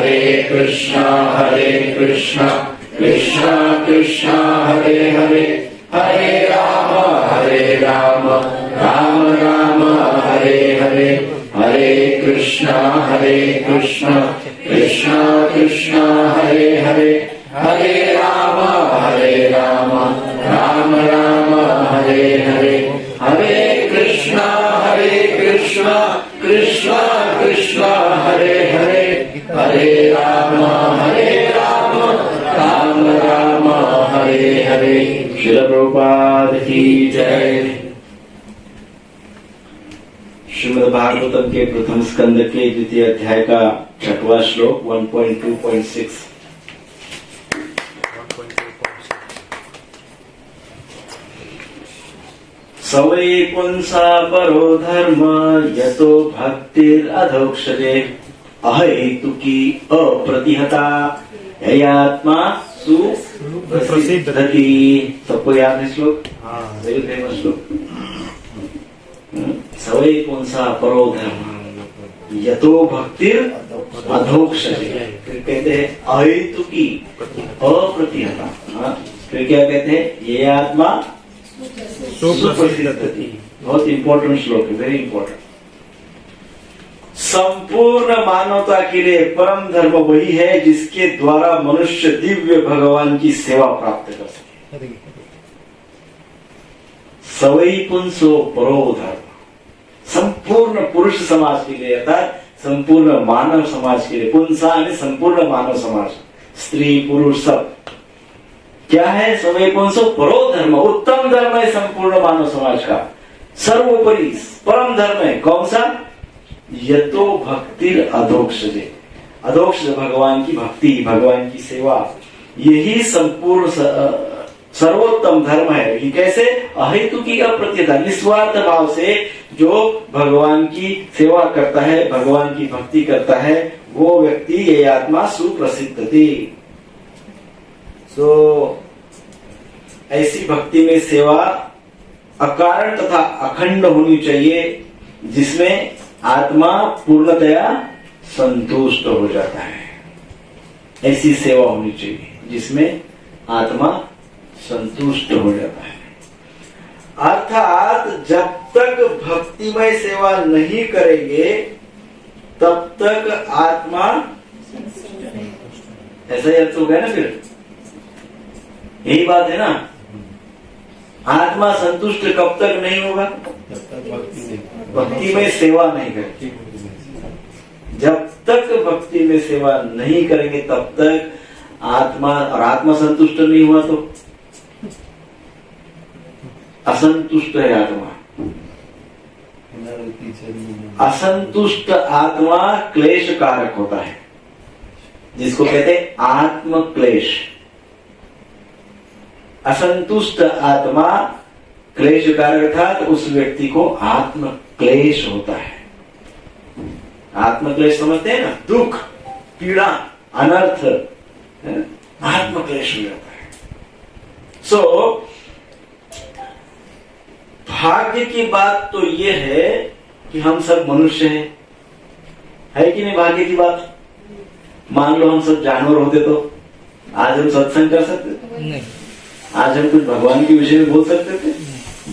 हरे कृष्णा कृष्णा कृष्णा हरे हरे, हरे राम राम राम हरे हरे, हरे कृष्णा कृष्णा कृष्णा हरे हरे, हरे राम राम राम हरे हरे, हरे कृष्णा कृष्णा कृष्णा हरे हरे, हरे राम राम राम हरे हरे। श्रील प्रभुपाद की जय। श्रीमद् भागवतम के प्रथम स्कंद के द्वितीय अध्याय का 6वां श्लोक 1.2.6। सवै पुंसा परो धर्म यतो भक्तिर अधोक्षजे, अहेतुकी अप्रतिहता ययात्मा सुप्रसिद्धति। सबको याद है श्लोक? वेरी फेमस श्लोक। सवै पुंसा परो धर्म यतो भक्तिर अधोक्षजे, फिर कहते हैं अहेतुकी अप्रतिहता। फिर क्या कहते हैं? ययात्मा सुप्रसिद्धति। बहुत इंपॉर्टेंट श्लोक है, वेरी इंपॉर्टेंट। संपूर्ण मानवता के लिए परम धर्म वही है जिसके द्वारा मनुष्य दिव्य भगवान की सेवा प्राप्त कर सके। सवै पुंसो परो धर्म, संपूर्ण पुरुष समाज के लिए अर्थात संपूर्ण मानव समाज के लिए। पुंसा यानी संपूर्ण मानव समाज, स्त्री पुरुष सब। क्या है? सवै पुंसो परो धर्म, उत्तम धर्म है संपूर्ण मानव समाज का, सर्वोपरि परम धर्म है। कौन सा? यतो भक्तिर अधोक्षजे, अधोक्ष भगवान की भक्ति, भगवान की सेवा, यही संपूर्ण सर्वोत्तम धर्म है। ये कैसे? अहेतुकी अप्रतिहता, निस्वार्थ भाव से जो भगवान की सेवा करता है, भगवान की भक्ति करता है, वो व्यक्ति ये आत्मा सुप्रसिद्ध थी। ऐसी भक्ति में सेवा अकारण तथा अखंड होनी चाहिए, जिसमें आत्मा पूर्णतया संतुष्ट हो जाता है। ऐसी सेवा होनी चाहिए जिसमें आत्मा संतुष्ट हो जाता है। अर्थात जब तक भक्तिमय सेवा नहीं करेंगे तब तक आत्मा, ऐसा ही अर्थ हो गया ना? फिर यही बात है ना, आत्मा संतुष्ट कब तक नहीं होगा? भक्ति में सेवा नहीं करेंगे। जब तक भक्ति में सेवा नहीं करेंगे तब तक आत्मा, और आत्मा संतुष्ट नहीं हुआ तो असंतुष्ट है आत्मा। असंतुष्ट आत्मा क्लेश कारक होता है, जिसको कहते हैं आत्म क्लेश। असंतुष्ट आत्मा क्लेश कारक था तो उस व्यक्ति को आत्म क्लेश होता है। आत्म क्लेश समझते हैं ना? दुख, पीड़ा, अनर्थ, आत्म क्लेश हो जाता है। भाग्य की बात तो ये है कि हम सब मनुष्य हैं, है कि नहीं? भाग्य की बात। मान लो हम सब जानवर होते तो आज हम सत्संग कर सकते थे? नहीं। आज हम कुछ भगवान के विषय में बोल सकते थे?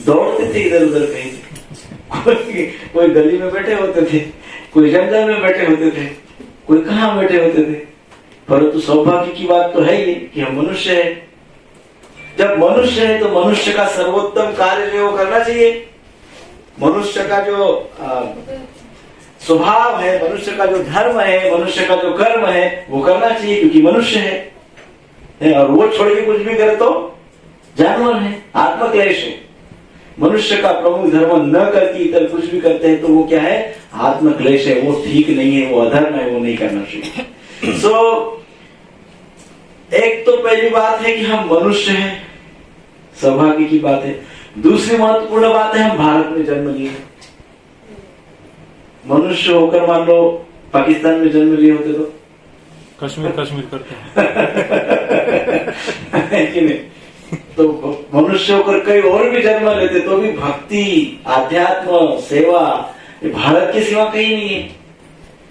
दौड़ते थे इधर उधर कहीं, कोई गली में बैठे होते थे, कोई जंगल में बैठे होते थे, कोई कहाँ बैठे होते थे। परंतु सौभाग्य की बात तो है ये कि हम मनुष्य हैं। जब मनुष्य है तो मनुष्य का सर्वोत्तम कार्य जो वो करना चाहिए। मनुष्य का जो स्वभाव है, मनुष्य का जो धर्म है, मनुष्य का जो कर्म है, वो करना चाहिए क्योंकि मनुष्य है। और वो छोड़ के कुछ भी करे तो जानवर है, आत्मक्लेश है। मनुष्य का प्रमुख धर्म न करके इतर कुछ भी करते हैं तो वो क्या है? आत्मक्लेश है, वो ठीक नहीं है, वो अधर्म है, वो नहीं करना चाहिए। एक तो पहली बात है कि हम मनुष्य हैं, सौभाग्य की बात है। दूसरी महत्वपूर्ण बात है हम भारत में जन्म लिए। मनुष्य होकर मान लो पाकिस्तान में जन्म लिए होते तो कश्मीर करते हैं तो मनुष्य होकर कई और भी जन्म लेते तो भी भक्ति, आध्यात्म, सेवा भारत के सिवा कहीं नहीं है।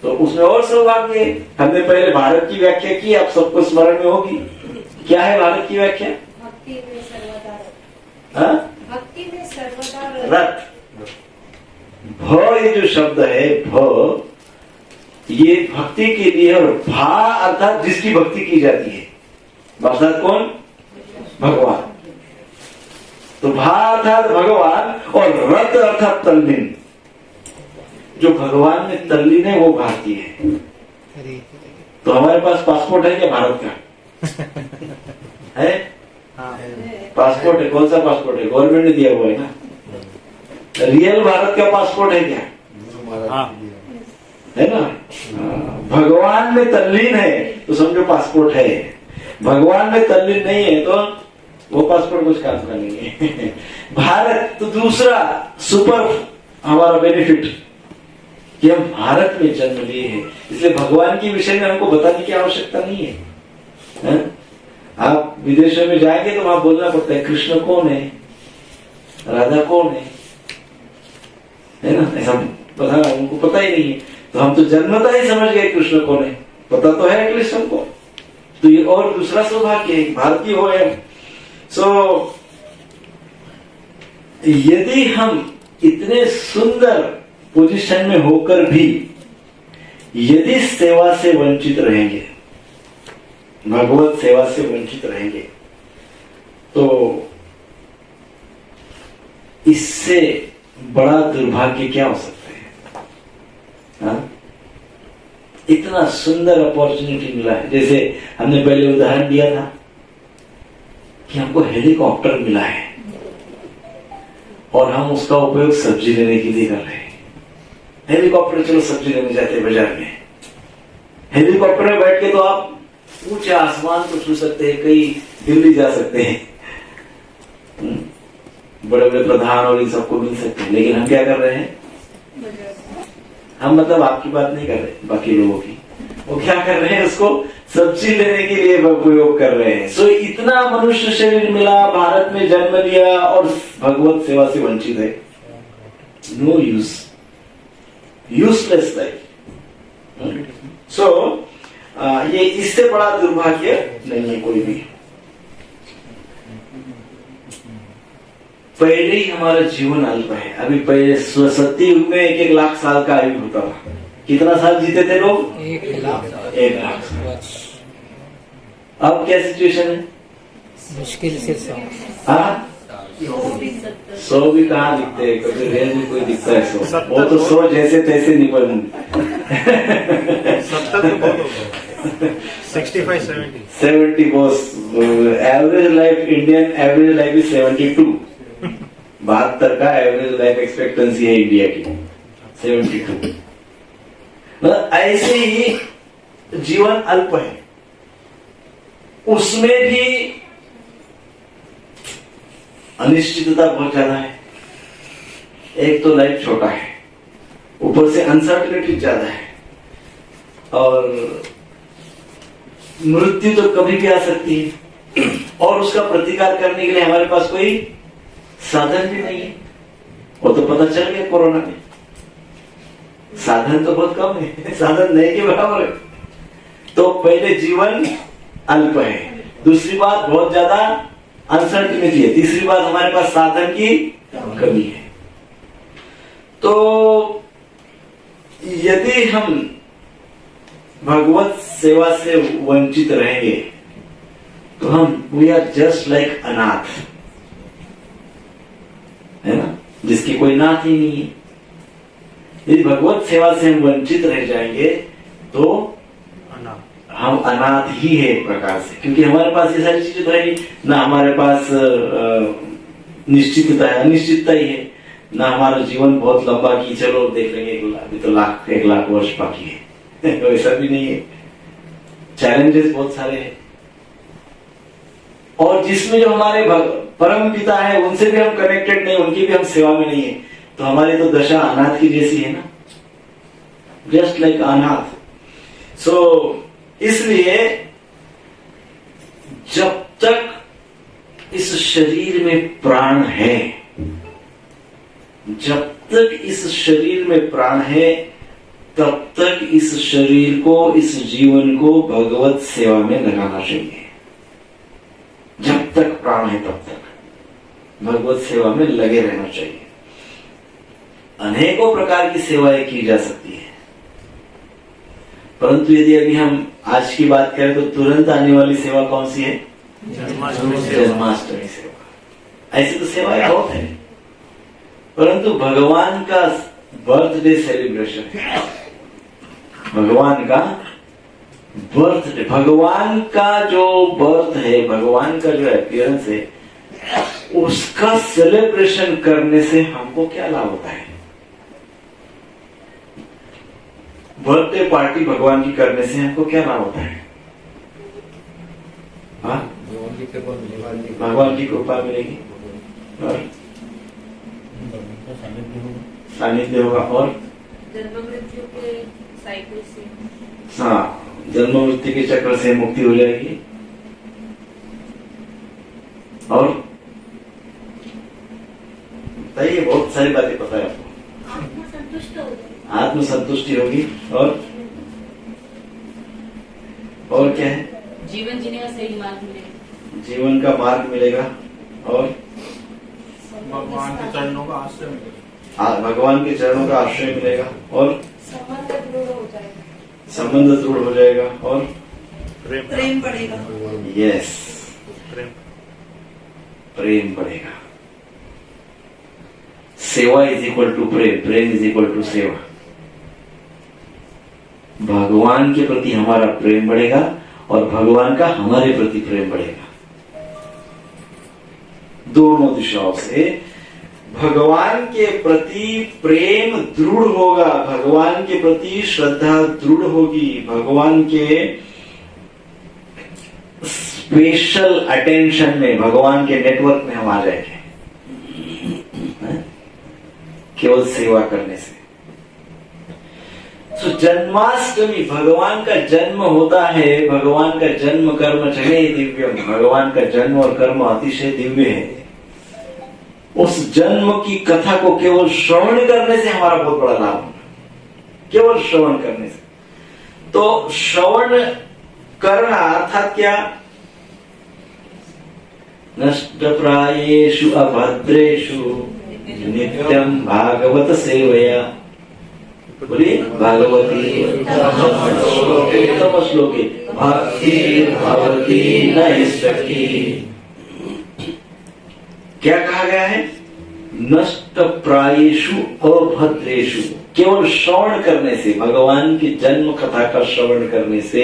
तो उसमें और सौभाग्य है। हमने पहले भारत की व्याख्या की, आप सबको स्मरण में होगी। क्या है भारत की व्याख्या? भक्ति में सर्वदा रत। हाँ? भक्ति में सर्वदा रत। भ ये जो शब्द है, भ ये भक्ति के लिए, और भा अर्थात जिसकी भक्ति की जाती है। अर्थात कौन? भगवान। तो भा अर्थात भगवान, और रत अर्थात तल्लीन। जो भगवान में तल्लीन है वो भारतीय है। तो हमारे पास पासपोर्ट है क्या भारत का? है? पासपोर्ट है। कौन सा पासपोर्ट है? गवर्नमेंट ने दिया हुआ है ना। रियल भारत का पासपोर्ट है क्या? है ना। भगवान में तल्लीन है तो समझो पासपोर्ट है। भगवान में तल्लीन नहीं है तो वो पासपोर्ट कुछ काम का नहीं है। भारत तो दूसरा सुपर हमारा बेनिफिट कि हम भारत में जन्म लिए हैं, इसलिए भगवान के विषय में हमको बताने की आवश्यकता नहीं है। आप विदेशों में जाएंगे तो वहां बोलना पड़ता है कृष्ण कौन है, राधा कौन है ना। ऐसा पता, उनको पता ही नहीं है। तो हम तो जन्मता ही समझ गए कृष्ण कौन है, पता तो है एटलीस्ट हमको। तो ये और दूसरा सौभाग्य है, भारतीय हो है। सो यदि हम इतने सुंदर पोजीशन में होकर भी यदि सेवा से वंचित रहेंगे, भगवत सेवा से वंचित रहेंगे, तो इससे बड़ा दुर्भाग्य क्या हो सकता है? हाँ? इतना सुंदर अपॉर्चुनिटी मिला है। जैसे हमने पहले उदाहरण दिया था कि हमको हेलीकॉप्टर मिला है और हम उसका उपयोग सब्जी लेने के लिए कर रहे हैं। हेलीकॉप्टर, चलो सब्जी लेने जाते हैं बाजार में, हेलीकॉप्टर में बैठ के तो आप ऊंचे आसमान को छू सकते हैं, कई दिल्ली जा सकते हैं, बड़े बड़े प्रधान और इन सबको मिल सकते हैं। लेकिन हम क्या कर रहे हैं? हम मतलब आपकी बात नहीं कर रहे, बाकी लोगों की। वो क्या कर रहे हैं? उसको सब्जी लेने के लिए उपयोग कर रहे हैं। सो इतना मनुष्य शरीर मिला, भारत में जन्म लिया और भगवत सेवा से वंचित है। No use, useless life. So ये इससे बड़ा दुर्भाग्य नहीं है कोई भी। पहले ही हमारा जीवन अल्प है। अभी पहले सत्य युग में 1-1 लाख साल का आयु होता था। कितना साल जीते थे लोग? 1 लाख 1 लाख साल। अब क्या सिचुएशन है? मुश्किल से 100। हाँ, 100 भी कहाँ दिखते हैं? कभी रेल में कोई दिखता है 100? वो तो 100 जैसे तैसे निकल 70 boss. Average life, Indian average life is 72। 72 का एवरेज लाइफ एक्सपेक्टेंसी है इंडिया की, 72। मतलब ऐसे ही जीवन अल्प है, उसमें भी अनिश्चितता बहुत ज्यादा है। एक तो लाइफ छोटा है, ऊपर से अनसर्टेनिटी ज्यादा है, और मृत्यु तो कभी भी आ सकती है, और उसका प्रतिकार करने के लिए हमारे पास कोई साधन भी नहीं है। वो तो पता चल गया कोरोना में, साधन तो बहुत कम है, साधन नहीं के बराबर है। तो पहले जीवन अल्प है, दूसरी बात बहुत ज्यादा अनसर्टेनिटी है, तीसरी बात हमारे पास साधन की कमी है। तो यदि हम भगवत सेवा से वंचित रहेंगे तो हम वी आर जस्ट लाइक अनाथ, है ना, जिसकी कोई नाथ ही नहीं है। यदि भगवत सेवा से हम वंचित रह जाएंगे तो हम अनाथ ही है एक प्रकार से, क्योंकि हमारे पास ये सारी चीजें तो है नहीं ना। हमारे पास निश्चितता है, अनिश्चितता ही है ना। हमारा जीवन बहुत लंबा कि चलो देख लेंगे, अभी तो 1 लाख वर्ष बाकी है, वैसा भी नहीं है। चैलेंजेस बहुत सारे हैं, और जिसमें जो हमारे परम पिता है उनसे भी हम कनेक्टेड नहीं, उनकी भी हम सेवा में नहीं है, तो हमारी तो दशा अनाथ की जैसी है ना, जस्ट लाइक अनाथ। सो इसलिए जब तक इस शरीर में प्राण है, जब तक इस शरीर में प्राण है, तब तक इस शरीर को, इस जीवन को भगवत सेवा में लगाना चाहिए। जब तक प्राण है तब तक भगवत सेवा में लगे रहना चाहिए। अनेकों प्रकार की सेवाएं की जा सकती है, परंतु यदि अभी हम आज की बात करें तो तुरंत आने वाली सेवा कौन सी है? जन्माष्टमी सेवा। ऐसी तो सेवाएं बहुत है, परंतु भगवान का बर्थडे सेलिब्रेशन है, भगवान का बर्थडे, भगवान का जो बर्थ है, भगवान का जो अपीयरेंस है, उसका सेलिब्रेशन करने से हमको क्या लाभ होता है? बर्थडे पार्टी भगवान की करने से हमको क्या लाभ होता है? हाँ, भगवान की कृपा मिलेगी और सानिध्य होगा और जन्म मृत्यु के साइकिल से, हाँ, जन्म मृत्यु के चक्र से मुक्ति हो जाएगी और बताइए, बहुत सारी बातें पता है आपको। आत्मसंतुष्ट हो जाए, आत्मसंतुष्टि होगी और क्या है? जीवन जीने का सही मार्ग मिलेगा, जीवन का मार्ग मिलेगा और भगवान के चरणों का आश्रय मिलेगा, भगवान के चरणों का आश्रय मिलेगा और संबंध दृढ़ हो जाएगा, संबंध दृढ़ हो जाएगा और प्रेम बढ़ेगा, यस, प्रेम प्रेम बढ़ेगा। सेवा इज इक्वल टू प्रेम, प्रेम इज इक्वल टू सेवा। भगवान के प्रति हमारा प्रेम बढ़ेगा और भगवान का हमारे प्रति प्रेम बढ़ेगा। दोनों दिशाओं से भगवान के प्रति प्रेम दृढ़ होगा, भगवान के प्रति श्रद्धा दृढ़ होगी, भगवान के स्पेशल अटेंशन में, भगवान के नेटवर्क में हम आ जाएंगे केवल सेवा करने से। तो जन्माष्टमी, भगवान का जन्म होता है, भगवान का जन्म कर्म चले दिव्यम, भगवान का जन्म और कर्म अतिशय दिव्य है। उस जन्म की कथा को केवल श्रवण करने से हमारा बहुत बड़ा लाभ होगा, केवल श्रवण करने से। तो श्रवण करना अर्थात क्या? नष्ट प्रायेषु अभद्रेषु नित्यम भागवत सेवया, बोलिए, भागवती उत्तम श्लोके भक्ति भवती न सखी। क्या कहा गया है? नष्ट प्रायेषु अभद्रेषु, केवल श्रवण करने से, भगवान की जन्म कथा का श्रवण करने से,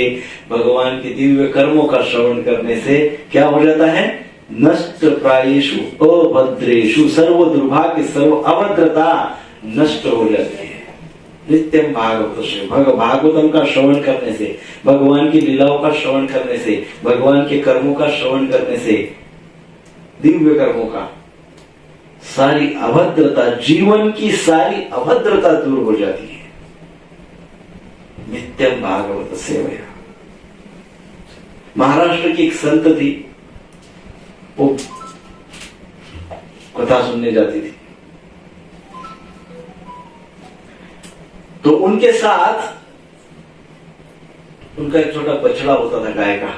भगवान के दिव्य कर्मों का श्रवण करने से क्या हो जाता है? नष्ट प्रायेषु अभद्रेषु, सर्व दुर्भाग्य, सर्व अभद्रता नष्ट हो जाती है। नित्यम भागवत, भागवतम का श्रवण करने से, भगवान की लीलाओं का श्रवण करने से, भगवान के कर्मों का श्रवण करने से, दिव्य कर्मों का, सारी अभद्रता, जीवन की सारी अभद्रता दूर हो जाती है। नित्यम भागवत सेवया। महाराष्ट्र की एक संत थी, वो कथा सुनने जाती थी, तो उनके साथ उनका एक छोटा बछड़ा होता था, गाय का।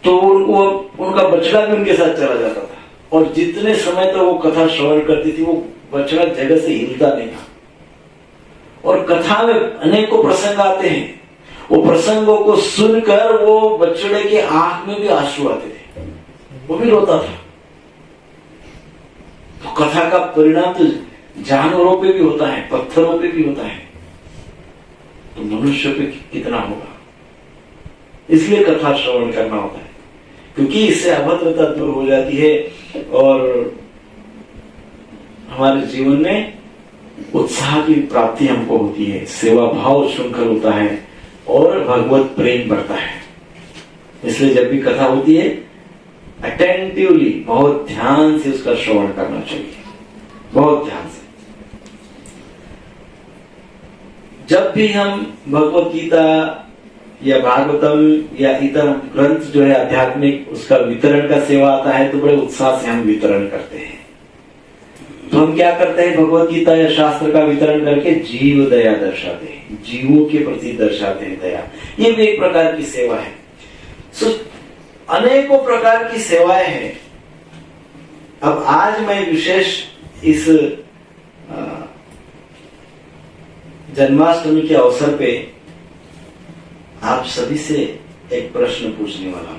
तो उनका बछड़ा भी उनके साथ चला जाता था, और जितने समय तक वो कथा श्रवण करती थी, वो बछड़ा जगह से हिलता नहीं था। और कथा में अनेकों प्रसंग आते हैं, वो प्रसंगों को सुनकर वो बछड़े के आंख में भी आंसू आते थे, वो भी रोता था। तो कथा का परिणाम तो जानवरों पे भी होता है, पत्थरों पे भी होता है, तो मनुष्य पे कितना होगा। इसलिए कथा श्रवण करना होता है, क्योंकि इससे अभद्रता दूर हो जाती है और हमारे जीवन में उत्साह की प्राप्ति हमको होती है, सेवा भाव शुंखल होता है और भगवत प्रेम बढ़ता है। इसलिए जब भी कथा होती है, अटेंटिवली, बहुत ध्यान से उसका श्रवण करना चाहिए, बहुत ध्यान से। जब भी हम भगवत गीता या भागवतम या इतर ग्रंथ जो है आध्यात्मिक, उसका वितरण का सेवा आता है, तो बड़े उत्साह से हम वितरण करते हैं। तो हम क्या करते हैं, भगवत गीता या शास्त्र का वितरण करके जीव दया दर्शाते हैं, जीवों के प्रति दर्शाते हैं दया। ये भी एक प्रकार की सेवा है। सो अनेकों प्रकार की सेवाएं हैं। अब आज मैं विशेष इस जन्माष्टमी के अवसर पे आप सभी से एक प्रश्न पूछने वाला हूं।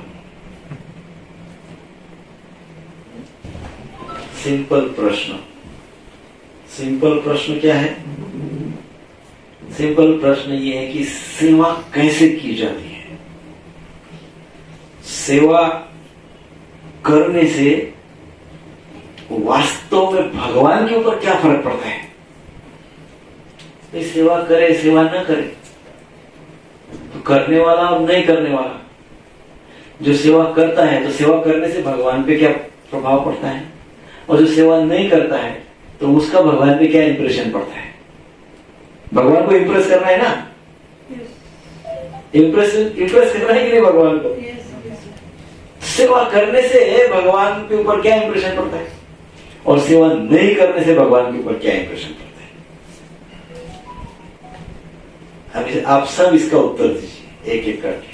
सिंपल प्रश्न। सिंपल प्रश्न क्या है? सिंपल प्रश्न ये है कि सेवा कैसे की जाती है? सेवा करने से वास्तव में भगवान के ऊपर क्या फर्क पड़ता है? सेवा करे सेवा न करे, तो करने वाला और नहीं करने वाला, जो सेवा करता है तो सेवा करने से भगवान पे क्या प्रभाव पड़ता है, और जो सेवा नहीं करता है तो उसका भगवान पे क्या इंप्रेशन पड़ता है? भगवान को इंप्रेस करना है ना, इंप्रेस करना है कि नहीं भगवान को? सेवा करने से भगवान के ऊपर क्या इंप्रेशन पड़ता है, और सेवा नहीं करने से भगवान के ऊपर क्या इंप्रेशन पड़ता है? अभी आप सब इसका उत्तर दीजिए एक एक करके।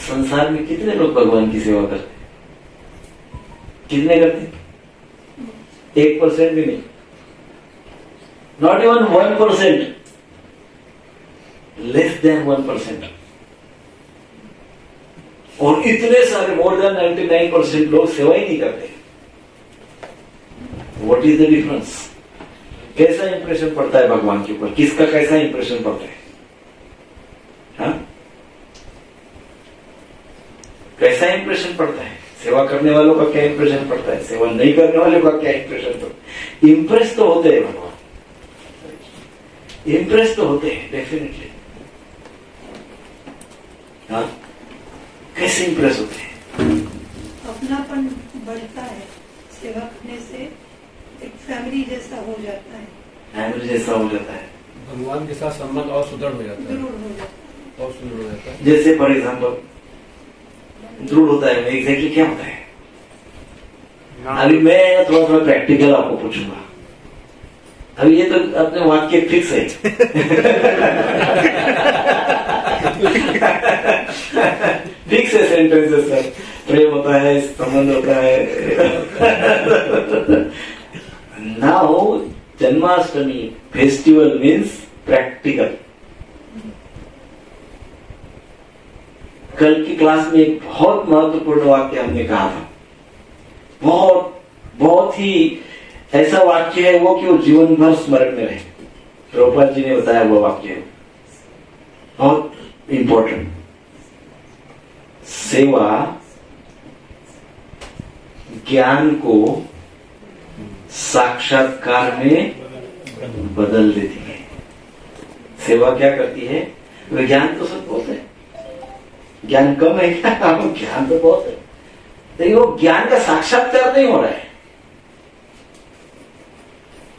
संसार में कितने लोग भगवान की सेवा करते हैं? कितने करते हैं? 1% भी नहीं, नॉट इवन 1%, लेस देन 1%। और इतने सारे मोर देन 99% लोग सेवा ही नहीं करते। What is the difference? कैसा इंप्रेशन पड़ता है भगवान के ऊपर? किसका कैसा इंप्रेशन पड़ता है? हाँ? कैसा इंप्रेशन पड़ता है? सेवा करने वालों का क्या इंप्रेशन पड़ता है? सेवा नहीं करने वालों का क्या इंप्रेशन पड़ता है? इंप्रेस तो होते हैं भगवान, इंप्रेस तो होते हैं डेफिनेटली। हाँ, कैसे इंप्रेस होते हैं? अपनापन बढ़ता है सेवा करने से, एक फैमिली जैसा हो जाता है। फैमिली जैसा हो जाता है, भगवान के साथ संबंध और सुदृढ़ हो जाता है, जरूर हो जाता और सुदृढ़ हो जाता है। जैसे फॉर एग्जाम्पल दृढ़ होता है, एग्जैक्टली क्या होता है? अभी मैं थोड़ा थोड़ा प्रैक्टिकल आपको पूछूंगा। अभी ये तो अपने वाक्य फिक्स है। फिक्स है सेंटेंसेस सर। प्रेम होता है, संबंध होता है। Now Janmashtami festival means practical. कल की क्लास में एक बहुत महत्वपूर्ण वाक्य हमने कहा था, बहुत ही ऐसा वाक्य है वो कि वो जीवन भर स्मरण में रहे। प्रभुपाद जी ने बताया वो वाक्य बहुत इंपॉर्टेंट। सेवा ज्ञान को साक्षात्कार में बदल देती है। सेवा क्या करती है? विज्ञान तो सब बहुत है, ज्ञान कम है क्या? ज्ञान तो बहुत है, लेकिन वो ज्ञान का साक्षात्कार नहीं हो रहा है।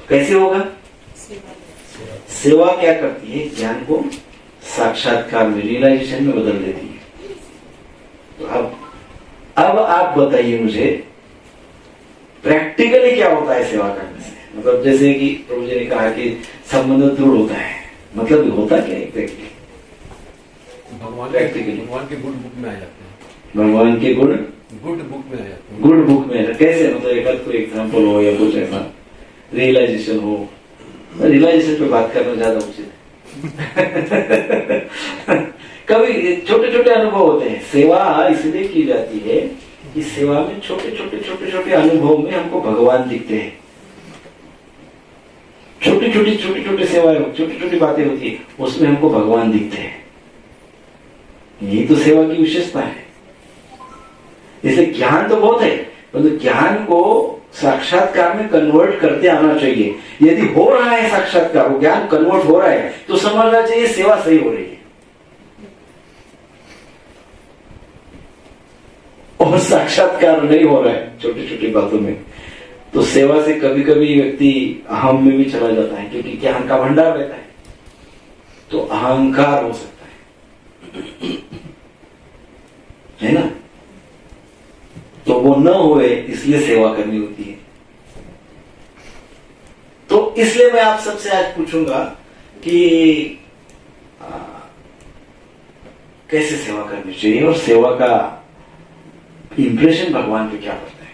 कैसे होगा? सेवा क्या करती है? ज्ञान को साक्षात्कार में, रियलाइजेशन में बदल देती है। तो अब आप बताइए मुझे प्रैक्टिकली क्या होता है सेवा करने से? मतलब जैसे कि प्रभु जी ने कहा कि संबंध दृढ़ होता है, मतलब होता क्या एग्जैक्टली? भगवान के गुड बुक में आ जाते हैं। भगवान के गुड बुक में आ जाते हैं। गुड बुक में कैसे? मतलब एक कोई एग्जाम्पल हो या कुछ ऐसा रियलाइजेशन हो। रियलाइजेशन पे बात करना ज्यादा उचित है। कभी छोटे छोटे अनुभव होते हैं। सेवा इसलिए की जाती है कि सेवा में छोटे छोटे अनुभव में हमको भगवान दिखते हैं। छोटी छोटी सेवाएं, छोटी छोटी बातें होती है, उसमें हमको भगवान दिखते हैं। यही तो सेवा की विशेषता है। जैसे ज्ञान तो बहुत है, परंतु ज्ञान को साक्षात्कार में कन्वर्ट करते आना चाहिए। यदि हो रहा है साक्षात्कार, वो ज्ञान कन्वर्ट हो रहा है, तो समझना चाहिए सेवा सही हो रही है। और साक्षात्कार नहीं हो रहा है छोटी छोटी बातों में, तो सेवा से कभी कभी व्यक्ति अहम में भी चला जाता है, क्योंकि ज्ञान का भंडार रहता है तो अहंकार हो सकता है ना? तो वो न होए इसलिए सेवा करनी होती है। तो इसलिए मैं आप सबसे आज पूछूंगा कि कैसे सेवा करनी चाहिए और सेवा का इंप्रेशन भगवान पे क्या पड़ता है।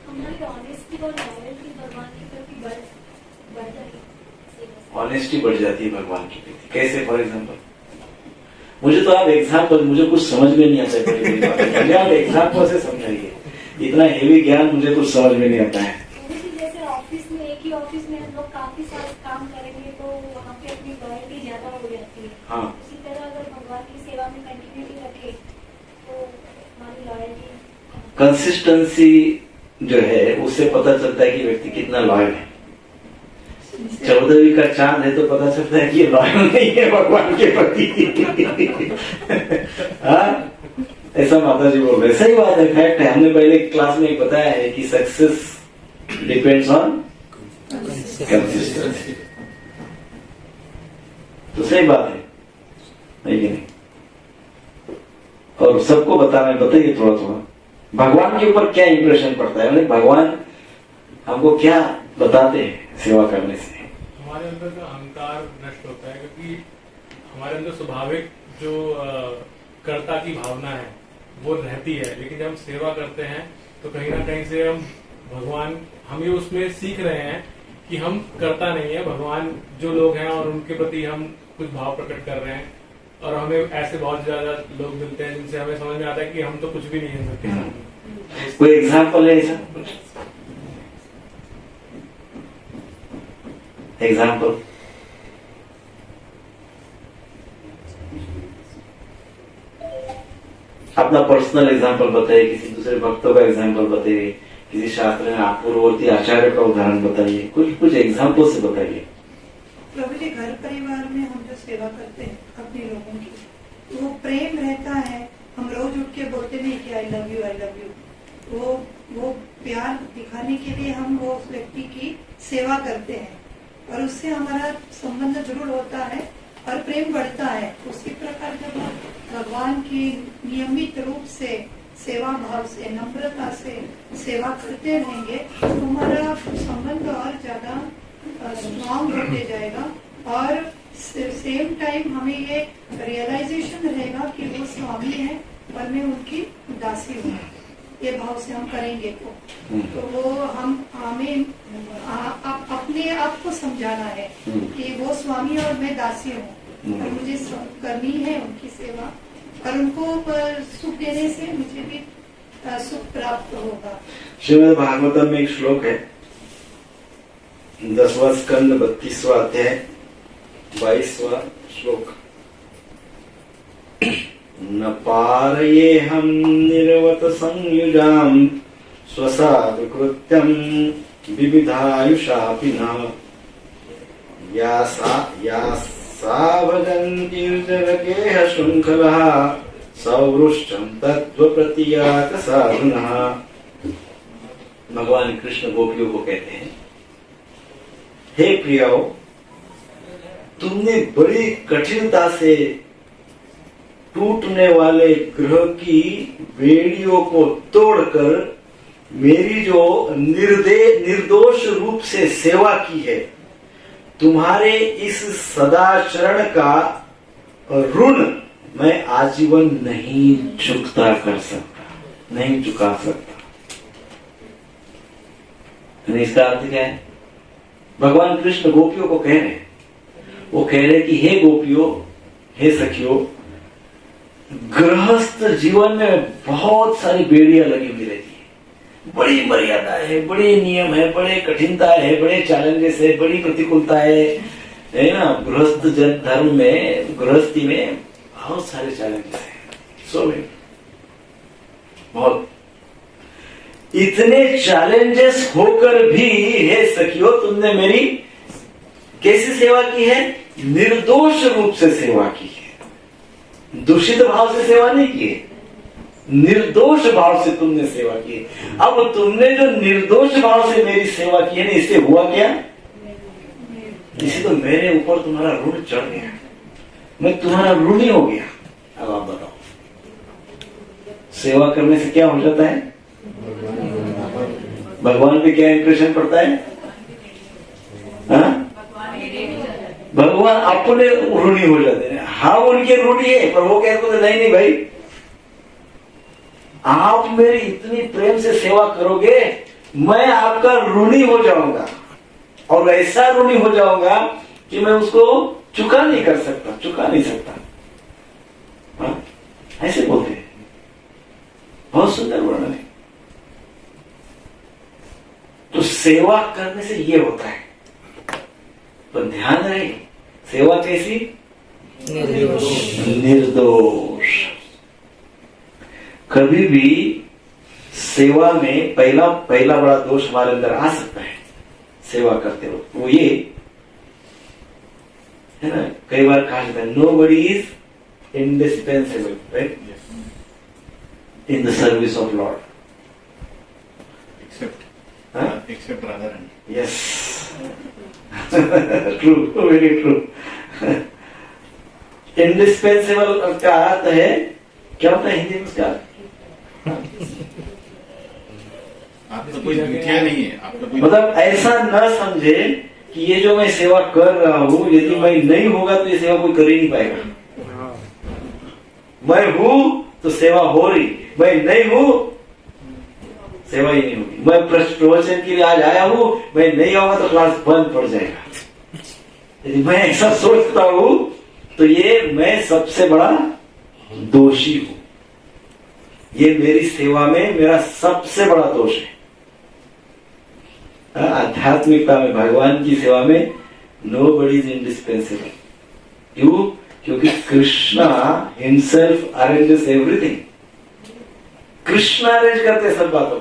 हमारी ऑनेस्टी और लॉयल्टी भगवान के प्रति बढ़ जाएगी। ऑनेस्टी बढ़ जाती है भगवान के प्रति। कैसे? फॉर एग्जाम्पल मुझे तो आप एग्जाम्पल, मुझे कुछ समझ में नहीं आता है, आप एग्जाम्पल से समझाइए। इतना हेवी ज्ञान मुझे कुछ समझ में नहीं आता है। जैसे ऑफिस में, एक ही ऑफिस में हम लोग काफी साल काम करेंगे तो वहाँ पे अपनी लॉयल्टी ज्यादा हो जाती है। हाँ, उसी तरह अगर भगवान की सेवा में कंटिन्यूटी रखे तो हमारी लॉयल्टी, कंसिस्टेंसी जो है उससे पता चलता है कि व्यक्ति कितना लॉयल है। 14वीं का चांद है तो पता चलता है कि ये लॉयल नहीं है भगवान के प्रति। हाँ? ऐसा माता जी बोल रहे, सही बात है, फैक्ट है। हमने पहले क्लास में बताया है कि सक्सेस डिपेंड्स ऑन कंसिस्टेंसी। तो सही बात है, नहीं कि नहीं? और सबको बताइए थोड़ा थोड़ा भगवान के ऊपर क्या इंप्रेशन पड़ता है, मतलब भगवान हमको क्या बताते हैं सेवा करने से। हमारे अंदर का अहंकार नष्ट होता है, क्योंकि हमारे अंदर स्वाभाविक जो कर्ता की भावना है वो रहती है, लेकिन जब हम सेवा करते हैं तो कहीं ना कहीं से हम ये उसमें सीख रहे हैं कि हम कर्ता नहीं है, भगवान जो लोग हैं और उनके प्रति हम कुछ भाव प्रकट कर रहे हैं। और हमें ऐसे बहुत ज्यादा लोग मिलते हैं जिनसे हमें समझ में आता है कि हम तो कुछ भी नहीं है सबके साथ। कोई एग्जाम्पल है ऐसा? एग्जाम्पल अपना पर्सनल एग्जाम्पल बताइए, किसी दूसरे भक्तों का एग्जाम्पल बताइए, किसी शास्त्र में पूर्ववर्ती आचार्य का उदाहरण बताइए, कुछ एग्जाम्पल से बताइए। प्रभु जी, घर परिवार में हम जो सेवा करते हैं अपने लोगों की, तो वो प्रेम रहता है। हम रोज उठ के बोलते नहीं कि I love you, I love you. वो प्यार दिखाने के लिए हम वो उस व्यक्ति की सेवा करते हैं और उससे हमारा संबंध दृढ़ होता है और प्रेम बढ़ता है। उसी प्रकार जब हम भगवान की नियमित रूप से सेवा भाव से, नम्रता से सेवा करते रहेंगे तो हमारा संबंध और ज्यादा स्ट्रॉन्ग होते जाएगा। और सेम टाइम हमें ये रियलाइजेशन रहेगा कि वो स्वामी है और मैं उनकी दासी हूँ। ये भाव से हम करेंगे तो वो हमें अपने आप को समझाना है कि वो स्वामी और मैं दासी हूँ और मुझे करनी है उनकी सेवा और उनको सुख देने से मुझे भी सुख प्राप्त होगा। श्रीमद् भागवतम में एक श्लोक है, 10वां स्कंद 32वां अध्याय 22वां श्लोक। न पारये हम निर्वत संयुजाम स्वसाधु कृत्यम विविधायुषापि न या सा भजन्ति जरकेह शृंखलः सौरुष्टम तत्व प्रतियात साधुनः। भगवान कृष्ण गोपियों को कहते हैं, हे प्रियो, तुमने बड़ी कठिनता से टूटने वाले ग्रह की बेड़ियों को तोड़कर मेरी जो निर्दोष रूप से सेवा की है, तुम्हारे इस सदाचरण का ऋण मैं आजीवन नहीं चुकता कर सकता, नहीं चुका सकता। इसका अर्थ क्या है? भगवान कृष्ण गोपियों को कह रहे हैं, वो कह रहे कि हे गोपियों, हे सखियों, गृहस्थ जीवन में बहुत सारी बेड़ियां लगी हुई रहती है, बड़ी मर्यादा है, बड़े नियम है, बड़े कठिनता है, बड़े चैलेंजेस है, बड़ी प्रतिकूलता है ना। गृहस्थ धर्म में, गृहस्थी में बहुत सारे चैलेंजेस हैं, सो बहुत। इतने चैलेंजेस होकर भी हे सखियों, तुमने मेरी कैसी सेवा की है? निर्दोष रूप से सेवा की है, दूषित भाव से सेवा नहीं की है, निर्दोष भाव से तुमने सेवा की है। अब तुमने जो निर्दोष भाव से मेरी सेवा की है ना, इससे हुआ क्या? इसे तो मेरे ऊपर तुम्हारा ऋण चढ़ गया, मैं तुम्हारा ऋणी हो गया। अब आप बताओ, सेवा करने से क्या हो जाता है? भगवान पे क्या इंप्रेशन पड़ता है? हाँ? भगवान अपने ऋणी हो जाते हैं। हाँ उनके ऋणी है, पर वो कहते हैं नहीं नहीं भाई, आप मेरी इतनी प्रेम से सेवा करोगे, मैं आपका ऋणी हो जाऊंगा, और ऐसा ऋणी हो जाऊंगा कि मैं उसको चुका नहीं कर सकता, चुका नहीं सकता। हाँ? ऐसे बोलते हैं। बहुत सुंदर वर्णन है। तो सेवा करने से ये होता है, पर ध्यान रहे, सेवा कैसी? निर्दोष। कभी भी सेवा में पहला बड़ा दोष हमारे अंदर आ सकता है सेवा करते वक्त, वो ये है ना, कई बार कहा जाता है nobody is indispensable, right, in the service of Lord except Radharani. Yes. True, very true. Indispensable का अर्थ है, क्या होता है हिंदी में उसका? आपका कोई दुखिया नहीं है, आपका कोई मतलब ऐसा न समझे कि ये जो मैं सेवा कर रहा हूँ, यदि मैं नहीं होगा तो ये सेवा कोई कर ही नहीं पाएगा। मैं हूँ तो सेवा हो रही, मैं नहीं हूँ सेवा ही नहीं होगी। मैं प्रवचन के लिए आज आया हूँ, मैं नहीं आऊंगा तो क्लास बंद पड़ जाएगा। यदि मैं ऐसा सोचता हूँ तो ये मैं सबसे बड़ा दोषी हूं। ये मेरी सेवा में मेरा सबसे बड़ा दोष है। आध्यात्मिकता में, भगवान की सेवा में नोबडी इज इंडिस्पेंसेबल। क्यों? क्योंकि Krishna himself arranges everything. Krishna arrange करते सब बातों।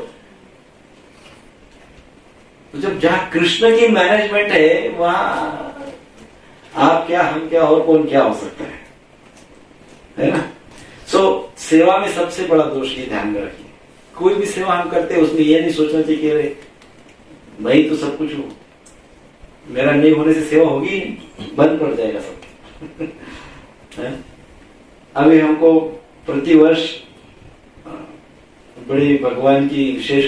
तो जब जहां कृष्ण की मैनेजमेंट है, वहां आप क्या, हम क्या, और कौन क्या हो सकता है ना? सो सेवा में सबसे बड़ा दोष ये ध्यान में रखिए। कोई भी सेवा हम करते हैं उसमें ये नहीं सोचना चाहिए कि अरे मैं तो सब कुछ हूं, मेरा नहीं होने से सेवा होगी ही नहीं, बंद पड़ जाएगा सब। अभी हमको प्रतिवर्ष बड़ी भगवान की विशेष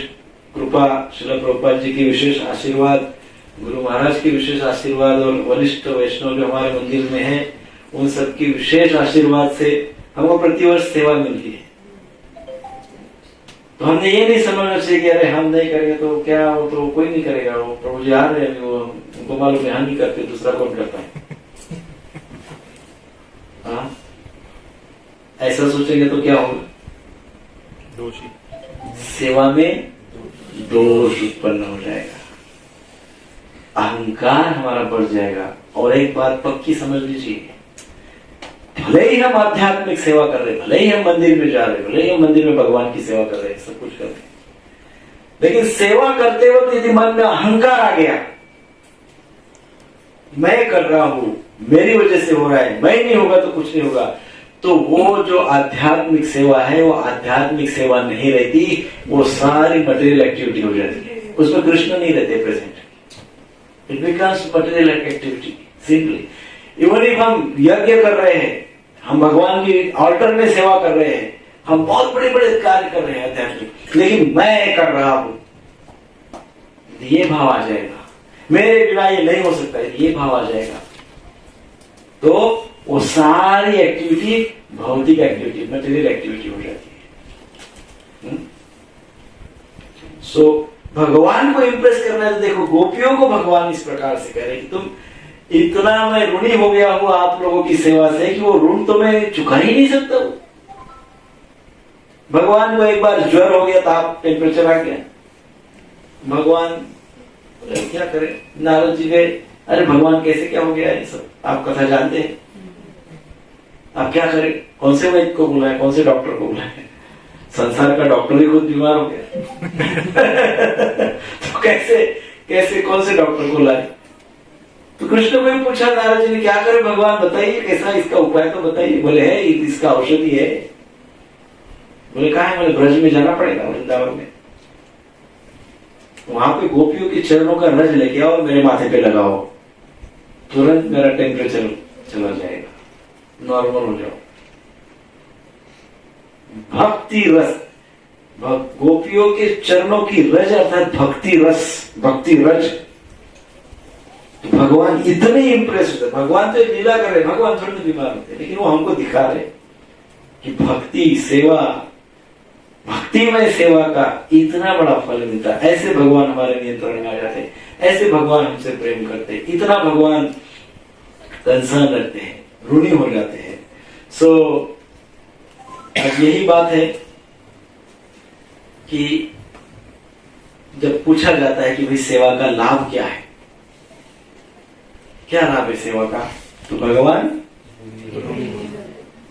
कृपा, श्रील प्रभुपाद जी की विशेष आशीर्वाद, गुरु महाराज की विशेष आशीर्वाद, और वरिष्ठ वैष्णव जो हमारे मंदिर में है उन सबकी विशेष आशीर्वाद से हमको प्रतिवर्ष सेवा मिलती है। तो हमने ये नहीं समझना चाहिए कि अरे हम नहीं करेंगे तो क्या, वो तो कोई नहीं करेगा, वो प्रभु जी आ रहे हैं, वो उनको मालूम है हम नहीं करते, दूसरा कौन करता है। हाँ, ऐसा सोचेंगे तो क्या होगा? दोषी। सेवा में दोष उत्पन्न हो जाएगा, अहंकार हमारा बढ़ जाएगा। और एक बात पक्की समझ लीजिए, भले ही हम आध्यात्मिक सेवा कर रहे, भले ही हम मंदिर में जा रहे, भले ही हम मंदिर में भगवान की सेवा कर रहे, सब कुछ कर रहे, लेकिन सेवा करते वक्त यदि मन में अहंकार आ गया, मैं कर रहा हूं, मेरी वजह से हो रहा है, मैं नहीं होगा तो कुछ नहीं होगा, तो वो जो आध्यात्मिक सेवा है वो आध्यात्मिक सेवा नहीं रहती, वो सारी मटेरियल एक्टिविटी हो जाती है। उसमें कृष्ण नहीं रहते present. It becomes material activity simply. Even if हम यज्ञ कर रहे हैं, हम भगवान की ऑल्टर में सेवा कर रहे हैं, हम बहुत बड़े बड़े कार्य कर रहे हैं आध्यात्मिक, लेकिन मैं कर रहा हूं, ये भाव आ जाएगा, मेरे बिना ये नहीं हो सकता, ये भाव आ जाएगा, तो वो सारी एक्टिविटी भौतिक एक्टिविटी, मटेरियल एक्टिविटी हो जाती है। सो भगवान को इंप्रेस करना है तो देखो, गोपियों को भगवान इस प्रकार से कह रहे कि तुम इतना मैं ऋणी हो गया हूं आप लोगों की सेवा से कि वो ऋण तो मैं चुका ही नहीं सकता हूं। भगवान को एक बार ज्वर हो गया, ताप, टेम्परेचर आ गया, भगवान क्या करे, नारद जी गए, अरे भगवान कैसे क्या हो गया ये सब, आप कथा जानते हैं, आप क्या करें, कौन से वैद्य को बुलाए, कौन से डॉक्टर को बुलाए, संसार का डॉक्टर ही खुद बीमार हो गया तो कैसे कौन से डॉक्टर को लाए? तो कृष्ण को भी पूछा नारद जी ने, क्या करे भगवान, बताइए कैसा, इसका उपाय तो बताइए। बोले है इसका औषधि है। बोले कहा है? बोले ब्रज में जाना पड़ेगा, वृंदावन में, वहां पे गोपियों के चरणों का रज लेके आओ, मेरे माथे पे लगाओ, तुरंत मेरा टेम्परेचर चला जाएगा, नॉर्मल हो जाओ। भक्ति रस गोपियों के चरणों की रज अर्थात भक्ति रस, भक्ति रज। तो भगवान इतने इंप्रेस होते, भगवान तो लीला कर रहे, भगवान थोड़े बीमार होते, लेकिन वो हमको दिखा रहे कि भक्ति सेवा, भक्तिमय सेवा का इतना बड़ा फल मिलता है। ऐसे भगवान हमारे नियंत्रण में आ जाते, ऐसे भगवान हमसे प्रेम करते, इतना भगवान कंसर्न रखते हैं, ऋणी हो जाते हैं। सो अब यही बात है कि जब पूछा जाता है कि भाई सेवा का लाभ क्या है, क्या लाभ है सेवा का, तो भगवान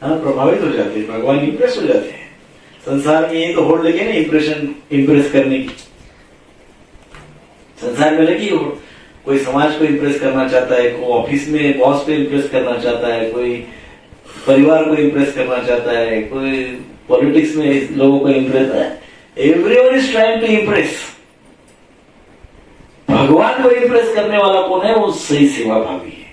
प्रभावित हो जाते हैं, भगवान इंप्रेस हो जाते हैं। संसार में ये तो होड़ लगे ना इंप्रेस करने की, संसार में लगी होड़, कोई समाज को इंप्रेस करना चाहता है, कोई ऑफिस में बॉस को इंप्रेस करना चाहता है, कोई परिवार को इंप्रेस करना चाहता है, कोई पॉलिटिक्स में लोगों को impress, everyone is trying to impress. भगवान को इंप्रेस करने वाला कौन है? वो सही सेवा भावी है।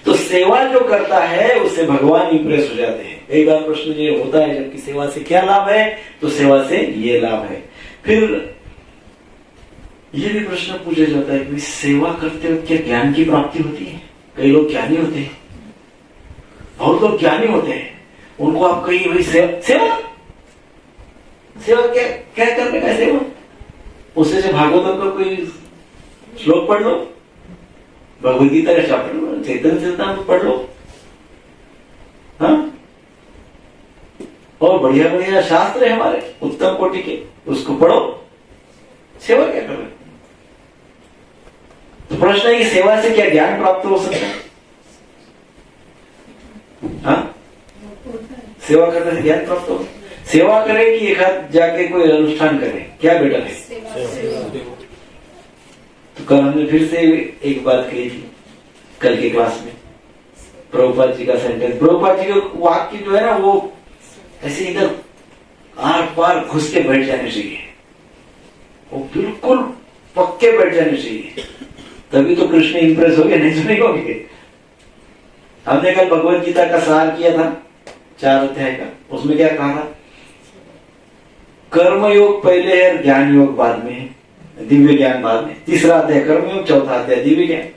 तो सेवा जो करता है उससे भगवान इंप्रेस हो जाते हैं। कई बार प्रश्न ये होता है जबकि सेवा से क्या लाभ है, तो सेवा से ये लाभ है। फिर ये भी प्रश्न पूछा जाता है कि सेवा करते वक्त क्या ज्ञान की प्राप्ति होती है? कई लोग ज्ञानी होते हैं, बहुत लोग ज्ञानी होते हैं, उनको आप कहिए भाई सेवा सेवा क्या क्या करने का सेवा, उससे जो भागवतम का कोई श्लोक पढ़ लो, भगवद गीता का चैप्टर, चैतन्य चरितामृत पढ़ लो, हाँ, और बढ़िया बढ़िया शास्त्र है हमारे उत्तम कोटि के, उसको पढ़ो। सेवा क्या कर रहे? तो प्रश्न है कि सेवा से क्या ज्ञान प्राप्त हो सकता है? हाँ, सेवा करने से ज्ञान प्राप्त हो? सेवा करे कि एक हाथ जाके कोई अनुष्ठान करे, क्या बेटर है? तो कल हमने फिर से एक बात कही थी कल की क्लास में, प्रभुपाद जी का सेंटेंस, प्रभुपाद जी का वाक्य जो है ना वो ऐसे इधर आर पार घुस के बैठ जाने चाहिए, वो बिल्कुल पक्के बैठ जाने चाहिए, तभी तो कृष्ण इंप्रेस हो गए, नहीं तो नहीं होंगे। हमने कल भगवद गीता का सार किया था 4 अध्याय का, उसमें क्या कहा था? कर्म योग पहले है, ज्ञान योग बाद में है, दिव्य ज्ञान बाद में। 3रा अध्याय कर्म योग, 4था अध्याय दिव्य ज्ञान।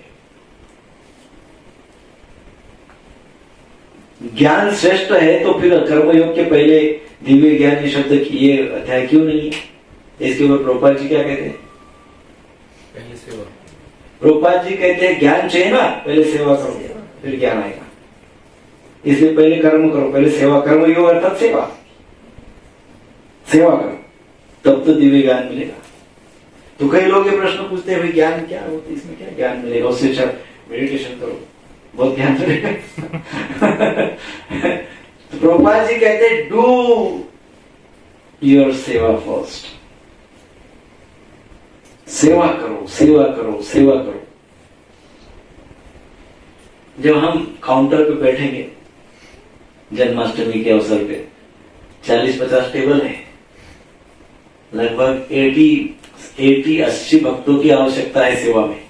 ज्ञान श्रेष्ठ है तो फिर कर्मयोग के पहले दिव्य ज्ञान शब्द की ये अध्याय क्यों नहीं है? इसके ऊपर प्रभुपाद जी क्या कहते हैं? पहले सेवा। प्रभुपाद जी कहते हैं ज्ञान चाहिए ना, पहले सेवा करो फिर ज्ञान आएगा, इसलिए पहले कर्म करो, पहले सेवा। कर्मयोग अर्थात सेवा, सेवा करो तब तो दिव्य ज्ञान मिलेगा। तो कई लोग ये प्रश्न पूछते हैं भाई ज्ञान क्या होता है, इसमें क्या ज्ञान मिलेगा? उससे अच्छा मेडिटेशन करो, बहुत ज्ञान मिलेगा। तो प्रभुपाद जी कहते हैं डू योर सेवा फर्स्ट, सेवा करो, सेवा करो, सेवा करो। जब हम काउंटर पे बैठेंगे जन्माष्टमी के अवसर पे, 40-50 टेबल है, लगभग 80 भक्तों की आवश्यकता है सेवा में।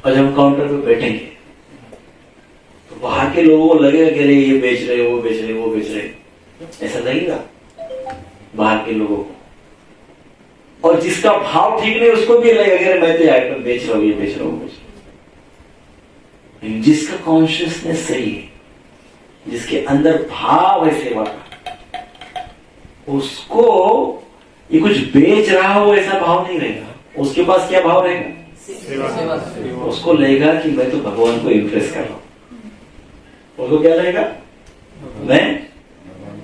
और जब हम काउंटर पे बैठेंगे तो बाहर के लोगों को लगेगा कि अरे ये बेच रहे, वो बेच रहे, वो बेच रहे, ऐसा लगेगा बाहर के लोगों को। और जिसका भाव ठीक नहीं उसको भी लगेगा कि मैं तो आइटम बेच रहा हूं, ये बेच रहा हूं, बेच रहा हूं। जिसका कॉन्शियसनेस सही है, जिसके अंदर भाव है सेवा का, उसको ये कुछ बेच रहा हो ऐसा भाव नहीं रहेगा। उसके पास क्या भाव रहेगा? सेवा। उसको लगेगा कि मैं तो भगवान को इंप्रेस कर रहा हूं। उसको क्या लगेगा? मैं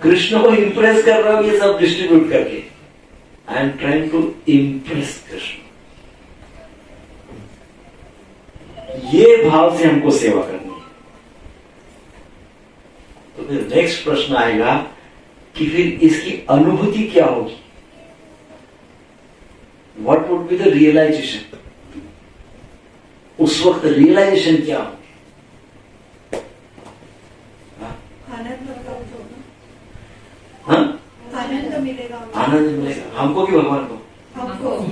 कृष्ण को इंप्रेस कर रहा हूं, ये सब डिस्ट्रीब्यूट करके। I am trying to impress Krishna. ये भाव से हमको सेवा करनी है। तो फिर नेक्स्ट प्रश्न आएगा कि फिर इसकी अनुभूति क्या होगी? What would be the realization? उस वक्त रियलाइजेशन क्या होगी? आनंद हाँ? आनंद मिलेगा, आनंद मिलेगा हमको कि भगवान को?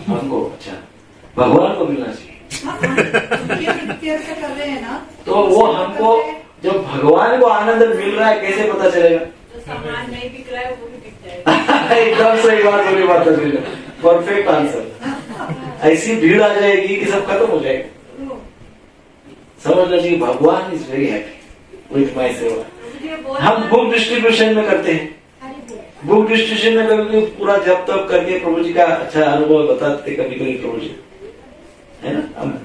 हमको। अच्छा, भगवान को मिलना चाहिए। कर रहे हैं ना, तो वो हमको जब भगवान को आनंद मिल रहा है कैसे पता चलेगा? जो सामान नहीं बिक रहा है वो भी बिकता एकदम सही बात बोली माता जी ने, परफेक्ट आंसर। ऐसी भीड़ आ जाएगी कि सब खत्म हो जाएगा। समझना चाहिए भगवान is very happy with my सेवा। हम बुक डिस्ट्रीब्यूशन में करते हैं, बुक डिस्ट्रीब्यूशन में कभी पूरा जब तब करके प्रभु जी का अच्छा अनुभव बताते कभी कभी प्रभु जी, है ना।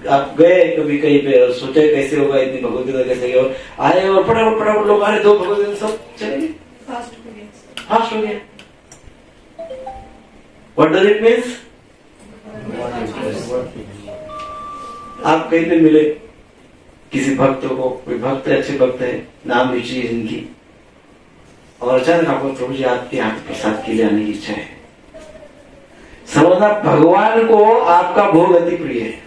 आप गए कभी कहीं पे और सोचे कैसे होगा, इतनी भगवत गीता कैसे और आए और फटाफट लोग आए, 2 भगवत गीता सब चले गए, फास्ट हो गया। What does it means? आप कहीं पे मिले किसी भक्तों को, कोई भक्त अच्छे भक्त है, नाम भी चाहिए जिनकी, और अचानक आपको प्रभु जी आपके हाथ प्रसाद के लिए आने की इच्छा है, समझना भगवान को आपका भोग अति प्रिय है।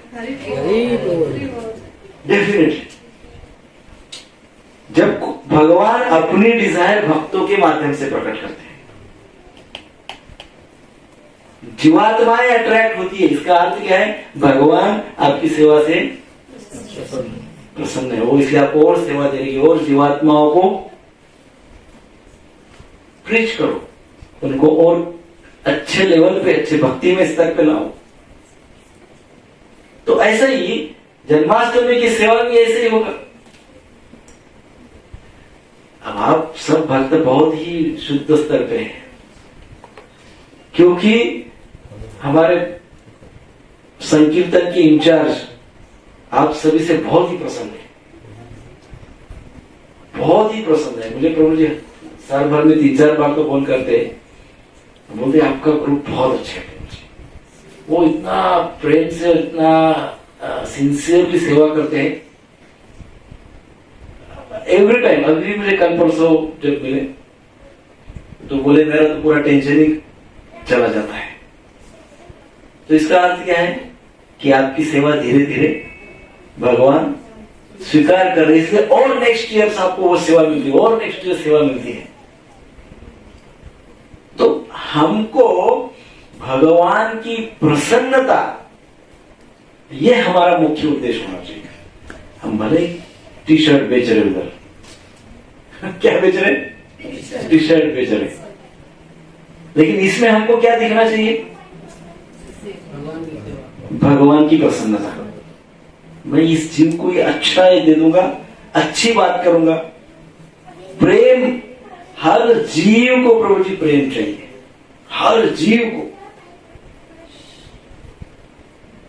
डेफिनेटली जब भगवान अपनी डिजायर भक्तों के माध्यम से प्रकट करते हैं, जीवात्माएं अट्रैक्ट होती है। इसका अर्थ क्या है? भगवान आपकी सेवा से प्रसन्न है, वो इसलिए आपको और सेवा देगी और जीवात्माओं को प्रीच करो, उनको और अच्छे लेवल पे, अच्छे भक्ति में स्तर पे लाओ। तो ऐसा ही जन्माष्टमी की सेवा भी ऐसे ही होगा। अब आप सब भक्त बहुत ही शुद्ध स्तर पे हैं, क्योंकि हमारे संकीर्तन की इंचार्ज आप सभी से बहुत ही प्रसन्न है, बहुत ही प्रसन्न है। मुझे प्रभु जी साल भर में 3-4 बार तो फोन करते हैं, बोलते आपका ग्रुप बहुत अच्छा है। वो इतना प्रेम से, इतना सिंसियरली सेवा करते हैं एवरी टाइम। अभी मुझे कल परसों जब मिले तो बोले मेरा तो पूरा टेंशन ही चला जाता है। तो इसका अर्थ क्या है कि आपकी सेवा धीरे धीरे भगवान स्वीकार कर रहे, इसलिए और नेक्स्ट ईयर आपको वो सेवा मिलती है, और नेक्स्ट ईयर सेवा मिलती है। तो हमको भगवान की प्रसन्नता, ये हमारा मुख्य उद्देश्य होना चाहिए। हम भले टी शर्ट बेच रहे उधर, क्या बेच रहे? टी शर्ट बेच रहे, लेकिन इसमें हमको क्या दिखना चाहिए? भगवान की प्रसन्नता। मैं इस जीव को ये अच्छा दे दूंगा, अच्छी बात करूंगा। प्रेम, हर जीव को प्रभु जी प्रेम चाहिए, हर जीव को,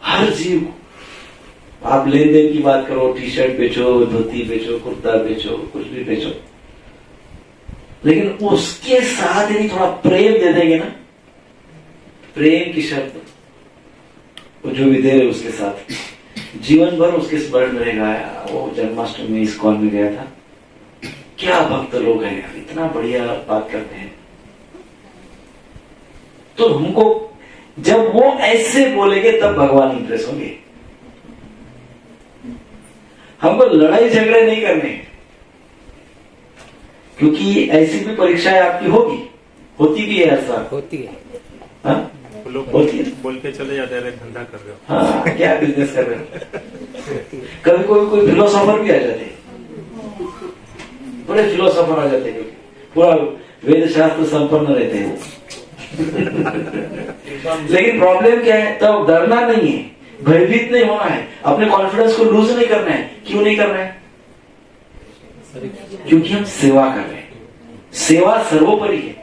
हर जीव को। आप लेन देन की बात करो, टी शर्ट बेचो, धोती बेचो, कुर्ता बेचो, कुछ भी बेचो, लेकिन उसके साथ यदि थोड़ा प्रेम दे देंगे ना, प्रेम की शब्द वो जो भी दे रहे उसके साथ जीवन भर उसके स्मरण में रहेगा। वो जन्माष्टमी में इस्कॉन में गया था, क्या भक्त लोग हैं यार, इतना बढ़िया बात करते हैं। तो हमको जब वो ऐसे बोलेंगे तब भगवान इंप्रेस होंगे। हमको लड़ाई झगड़े नहीं करने, क्योंकि ऐसी भी परीक्षाएं आपकी होगी, होती भी है, ऐसा होती है। हाँ? लोग होती है, बोल के चले जाते हैं धंधा कर रहे हो। हाँ, क्या बिजनेस कर रहे हो। कभी कोई फिलोसोफर भी आ जाते हैं, बड़े फिलोसोफर आ जाते हैं, पूरा वेद शास्त्र संपन्न रहते हैं। लेकिन प्रॉब्लम क्या है? तब डरना नहीं है, भयभीत नहीं होना है, अपने कॉन्फिडेंस को लूज नहीं करना है। क्यों नहीं करना है? क्योंकि हम सेवा कर रहे हैं। सेवा सर्वोपरि है,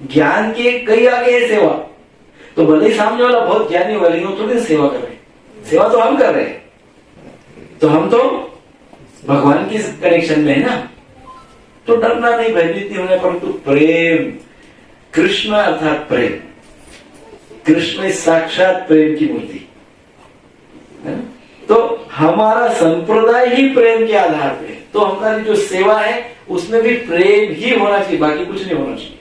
ज्ञान के कई आगे है सेवा। तो भले ही सामने वाला बहुत ज्ञानी होगा, लेकिन वो थोड़ी सेवा कर रहे हैं। सेवा तो हम कर रहे हैं, तो हम तो भगवान की कनेक्शन में है ना। तो डरना नहीं, भयभीत नहीं होना, परंतु प्रेम, कृष्ण अर्थात प्रेम, कृष्ण साक्षात प्रेम की मूर्ति है। तो हमारा संप्रदाय ही प्रेम के आधार पे है। तो हमारी जो सेवा है उसमें भी प्रेम ही होना चाहिए, बाकी कुछ नहीं होना चाहिए।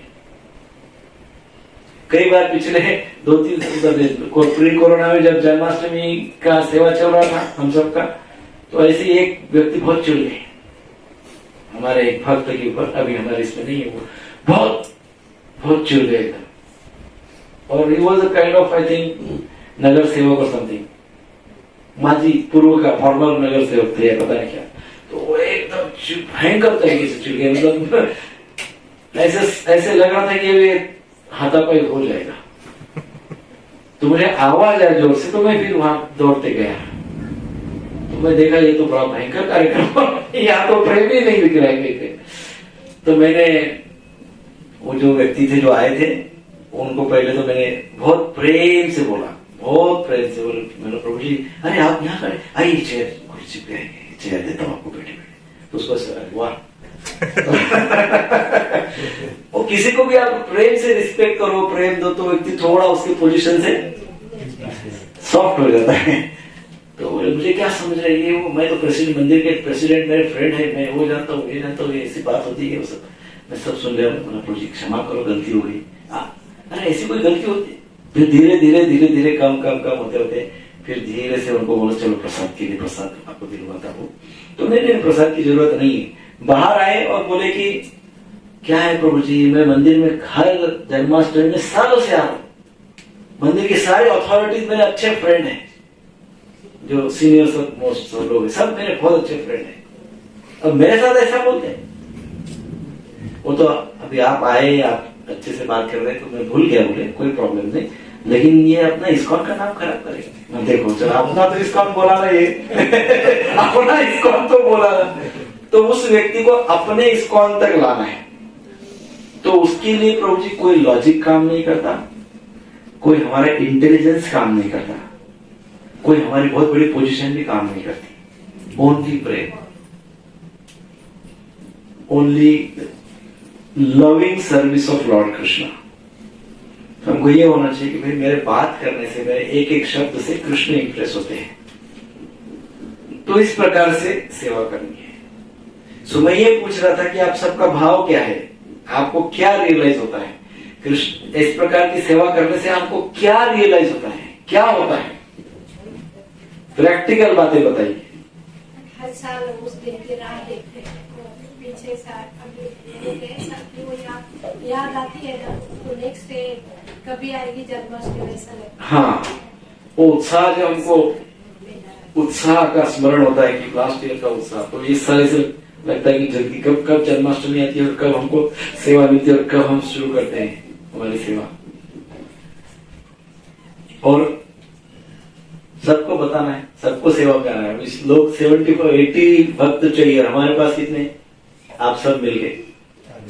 कई बार पिछले 2-3 प्री कोरोना में जब जन्माष्टमी का सेवा चल रहा था हम सबका, तो ऐसे एक व्यक्ति बहुत चिढ़ गए हमारे एक भक्त के ऊपर। अभी हमारे इसमें नहीं है, वो बहुत चिढ़ गए था। और he was a kind of, I think, नगर सेवक और समथिंग, माजी पूर्व का फॉर्मर नगर सेवक थे, पता नहीं क्या। तो वो एकदम भयंकर तरीके से चिढ़ गए, मतलब ऐसे ऐसे लग रहा था कि ये हाथापाई हो जाएगा। तो मुझे आवाज आया जोर से, तो मैं फिर वहां दौड़ते गया। तो मैं देखा ये तो बड़ा भयंकर कार्यक्रम, यहाँ तो प्रेम ही नहीं दिख रहा है। तो मैंने वो जो व्यक्ति थे जो आए थे उनको पहले तो मैंने बहुत प्रेम से बोला, बहुत प्रेम से बोला, मैंने प्रभु जी अरे आप यहाँ खड़े आइए, चेयर कुर्सी पे आइए, चेयर देता हूँ आपको, बैठे बैठे। तो उसको वाह वो किसी को भी आप प्रेम से रिस्पेक्ट करो, प्रेम दो, तो व्यक्ति थोड़ा उसके पोजीशन से सॉफ्ट हो जाता है। तो मुझे क्या समझ रहे हैं वो, मैं तो प्रेसिडेंट, मंदिर के प्रेसिडेंट मेरे फ्रेंड है, मैं वो जानता हूँ, ये जानता हूँ, ये ऐसी बात होती है, वो सब मैं सब सुन रहा हूँ। प्रभु जी क्षमा करो, गलती हो गई। अरे ऐसी कोई गलती होती है? फिर धीरे धीरे धीरे धीरे कम कम कम होते होते फिर धीरे से उनको बोलो चलो प्रसाद के लिए, प्रसाद आपको दिलवाता हूँ। तो नहीं, प्रसाद की जरूरत नहीं है। बाहर आए और बोले कि क्या है प्रभु जी, मैं मंदिर में हर जन्माष्टमी में सालों से आ रहा हूँ, मंदिर की सारी अथॉरिटीज मेरे अच्छे फ्रेंड हैं, जो सीनियर सब मोस्ट सब लोग हैं, सब मेरे बहुत अच्छे फ्रेंड हैं। अब मेरे साथ ऐसा बोलते हैं, वो तो अभी आप आए, आप अच्छे से बात कर रहे हैं, तो मैं भूल गया, बोले कोई प्रॉब्लम नहीं, लेकिन ये अपना इस्कॉन का नाम खराब करेगा। देखो चलो, अपना तो इस्कॉन बोला ना, ये अपना इस्कॉन तो बोला ना, तो उस व्यक्ति को अपने इस्कॉन तक लाना है। तो उसके लिए प्रभु जी कोई लॉजिक काम नहीं करता, कोई हमारा इंटेलिजेंस काम नहीं करता, कोई हमारी बहुत बड़ी पोजीशन भी काम नहीं करती। Only prayer, only loving service of Lord Krishna. हमको ये होना चाहिए कि भाई मेरे बात करने से, मेरे एक एक शब्द से कृष्ण इंप्रेस होते हैं। तो इस प्रकार से सेवा करनी है। सो मैं ये पूछ रहा था कि आप सबका भाव क्या है, आपको क्या रियलाइज होता है कृष्ण, इस प्रकार की सेवा करने से आपको क्या रियलाइज होता है, क्या होता है? प्रैक्टिकल बातें बताइए। हर साल उस दिन की राह देखते हैं, पीछे साल याद आती है ना, तो नेक्स्ट डे कभी आएगी जन्माष्टमी, ऐसा लगता है। हाँ, वो उत्साह जो हमको, उत्साह का स्मरण होता है कि लास्ट ईयर का उत्साह, तो इस साल से लगता है कि जल्दी कब जन्माष्टमी आती है और कब हमको सेवा मिलती है और कब हम शुरू करते हैं हमारी सेवा। और सबको बताना है, सबको सेवा करना है। इस लोग 70-80 भक्त चाहिए, हमारे पास कितने? आप सब मिल गए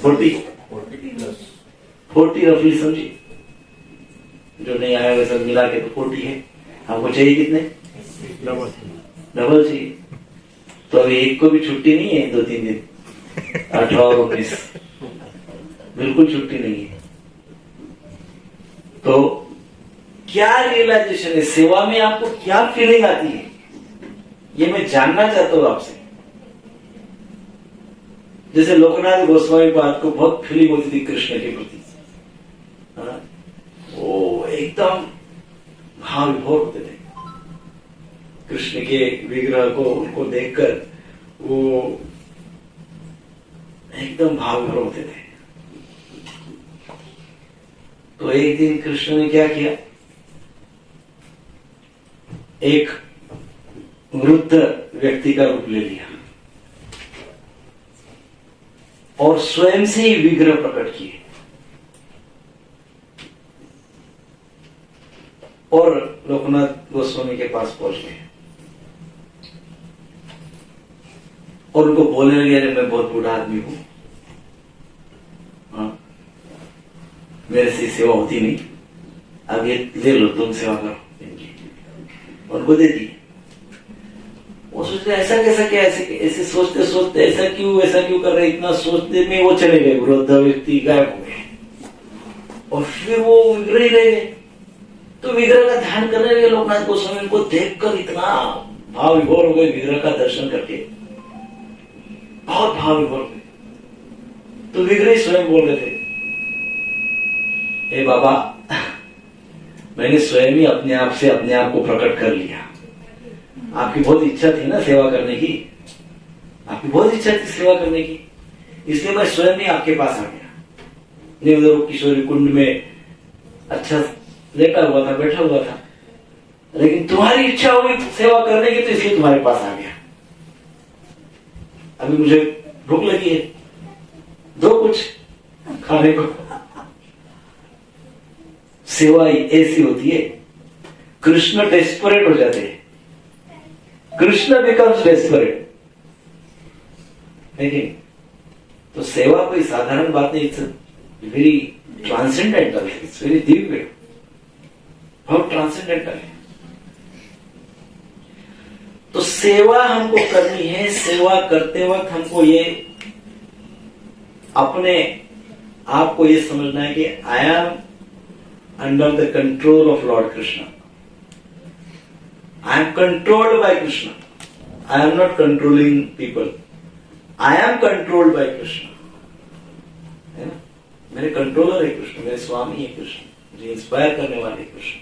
40 रफली समझिए, जो नहीं आया वैसा मिला के तो 40 है। हमको चाहिए कितने? डबल चाहिए। तो अभी एक को भी छुट्टी नहीं है, 2-3 दिन 18 और 19 बिल्कुल छुट्टी नहीं है। तो क्या रियलाइजेशन है सेवा में, आपको क्या फीलिंग आती है, ये मैं जानना चाहता हूं आपसे। जैसे लोकनाथ गोस्वामी पाद को बहुत फीलिंग होती थी कृष्ण के प्रति, वो एकदम भाव विभोर होते थे कृष्ण के विग्रह को, उनको देखकर वो एकदम भाव विभोर होते थे। तो एक दिन कृष्ण ने क्या किया, एक वृद्ध व्यक्ति का रूप ले लिया और स्वयं से ही विग्रह प्रकट किए और लोकनाथ गोस्वामी के पास पहुंच गए और उनको बोलने लगे, अरे मैं बहुत बूढ़ा आदमी हूं, मेरे से सेवा होती नहीं, अब ये ले लो, तुम सेवा करो इनकी। उनको दे दी। वो सोचते ऐसा कैसा, क्या ऐसे सोचते सोचते ऐसा क्यों कर रहे, इतना सोचते में वो चले गए, वृद्ध व्यक्ति गायब हो गए और फिर वो विग्रह ही रह गए। तो विग्रह का ध्यान करने लगे लोकनाथ गोस्वामी, को देखकर इतना भाव विभोर हो गए, विग्रह का दर्शन करके बहुत भाव विभोर हो गए। तो विग्रह स्वयं बोल रहे थे, हे बाबा, मैंने स्वयं ही अपने आप को प्रकट कर लिया। आपकी बहुत इच्छा थी ना सेवा करने की, आपकी बहुत इच्छा थी सेवा करने की, इसलिए मैं स्वयं ही आपके पास आ गया। निवदरूप किशोरी कुंड में अच्छा लेटा हुआ था, बैठा हुआ था, लेकिन तुम्हारी इच्छा हुई सेवा करने की, तो इसलिए तुम्हारे पास आ गया। अभी मुझे भूख लगी है, दो कुछ खाने को। सेवा ऐसी होती है, कृष्ण डेस्परेट हो जाते हैं, कृष्ण बिकम्स डेस्परेट। लेकिन तो सेवा कोई साधारण बात नहीं, it's very transcendental, it's very Divya, बहुत ट्रांसेंडेंटल है। तो सेवा हमको करनी है। सेवा करते वक्त हमको ये अपने आप को ये समझना है कि I am under the control of Lord Krishna, I am controlled by Krishna, I am not controlling people, I am controlled by Krishna, है ना। मेरे कंट्रोलर है कृष्ण, मेरे स्वामी है कृष्ण, मुझे इंस्पायर करने वाले कृष्ण।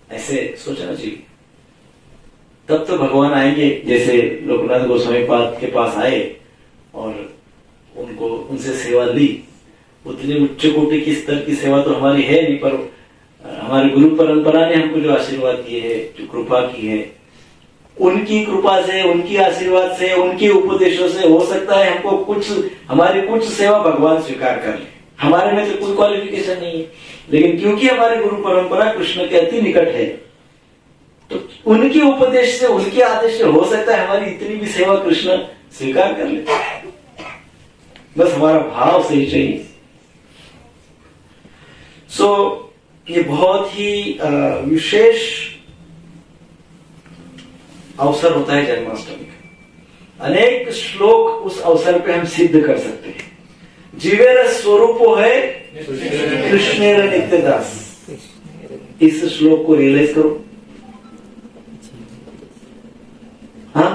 ऐसे सोचना चाहिए, तब तो भगवान आएंगे। जैसे लोकनाथ गोस्वामी पाद के पास आए और उनको उनसे सेवा ली, उतनी उच्च कोटि की स्तर की सेवा तो हमारी है नहीं, पर हमारी गुरु परंपरा ने हमको जो आशीर्वाद किए है, जो कृपा की है, उनकी कृपा से, उनकी आशीर्वाद से, उनके उपदेशों से हो सकता है हमको कुछ, हमारी कुछ सेवा भगवान स्वीकार कर ले। हमारे में तो कोई क्वालिफिकेशन नहीं है, लेकिन क्योंकि हमारी गुरु परंपरा कृष्ण के अति निकट है, तो उनके उपदेश से, उनके आदेश से हो सकता है हमारी इतनी भी सेवा कृष्ण स्वीकार कर ले। बस हमारा भाव सही चाहिए। ये बहुत ही विशेष अवसर होता है जन्माष्टमी का। अनेक श्लोक उस अवसर पे हम सिद्ध कर सकते हैं। जीवेर स्वरूपो है कृष्णेर नित्यदास। इस श्लोक को रियलाइज करो। हाँ,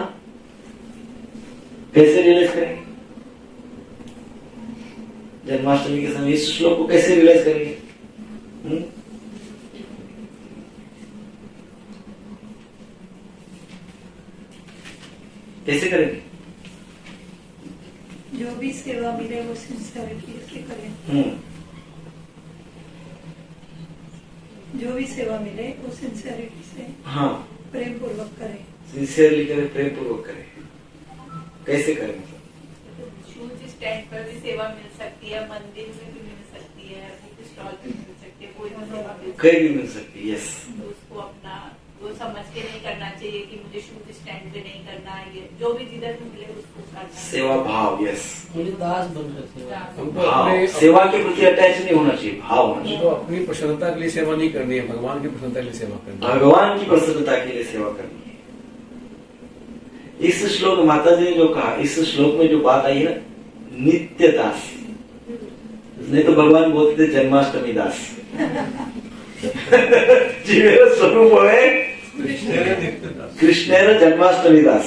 कैसे रियलाइज करेंगे? जन्माष्टमी के समय इस श्लोक को कैसे रियलाइज करेंगे? कैसे करेंगे? जो भी सेवा मिले वो सिंसियरिटी से करें। जो भी सेवा मिले वो सिंसियरिटी से, हाँ, प्रेम पूर्वक करें। सिंसियरली करें, प्रेम पूर्वक करें। कैसे करें? शूज स्टैंड पर भी सेवा मिल सकती है, मंदिर में भी मिल सकती है, बुक स्टॉल पे मिल सकती है, कोई भी सेवा मिल कहीं भी मिल सकती है। यस, तो उसको अपना वो समझ के नहीं करना चाहिए कि मुझे शूज स्टैंड पे नहीं करना है। ये जो भी जिधर भी मिले उसको करना। सेवा भाव। यस, दास बन रहे हमको भाव, अपने सेवा के प्रति अटैच नहीं होना चाहिए, भाव होना चाहिए। हमको अपनी प्रसन्नता के लिए सेवा नहीं करनी है, भगवान की प्रसन्नता के लिए सेवा करनी है। भगवान की प्रसन्नता के लिए सेवा करनी है। इस श्लोक माता जी ने जो कहा, इस श्लोक में जो बात आई है ना, नित्य दास, नहीं तो भगवान बोलते थे जन्माष्टमी दास। जीवेर स्वरूप है कृष्णेर जन्माष्टमी दास।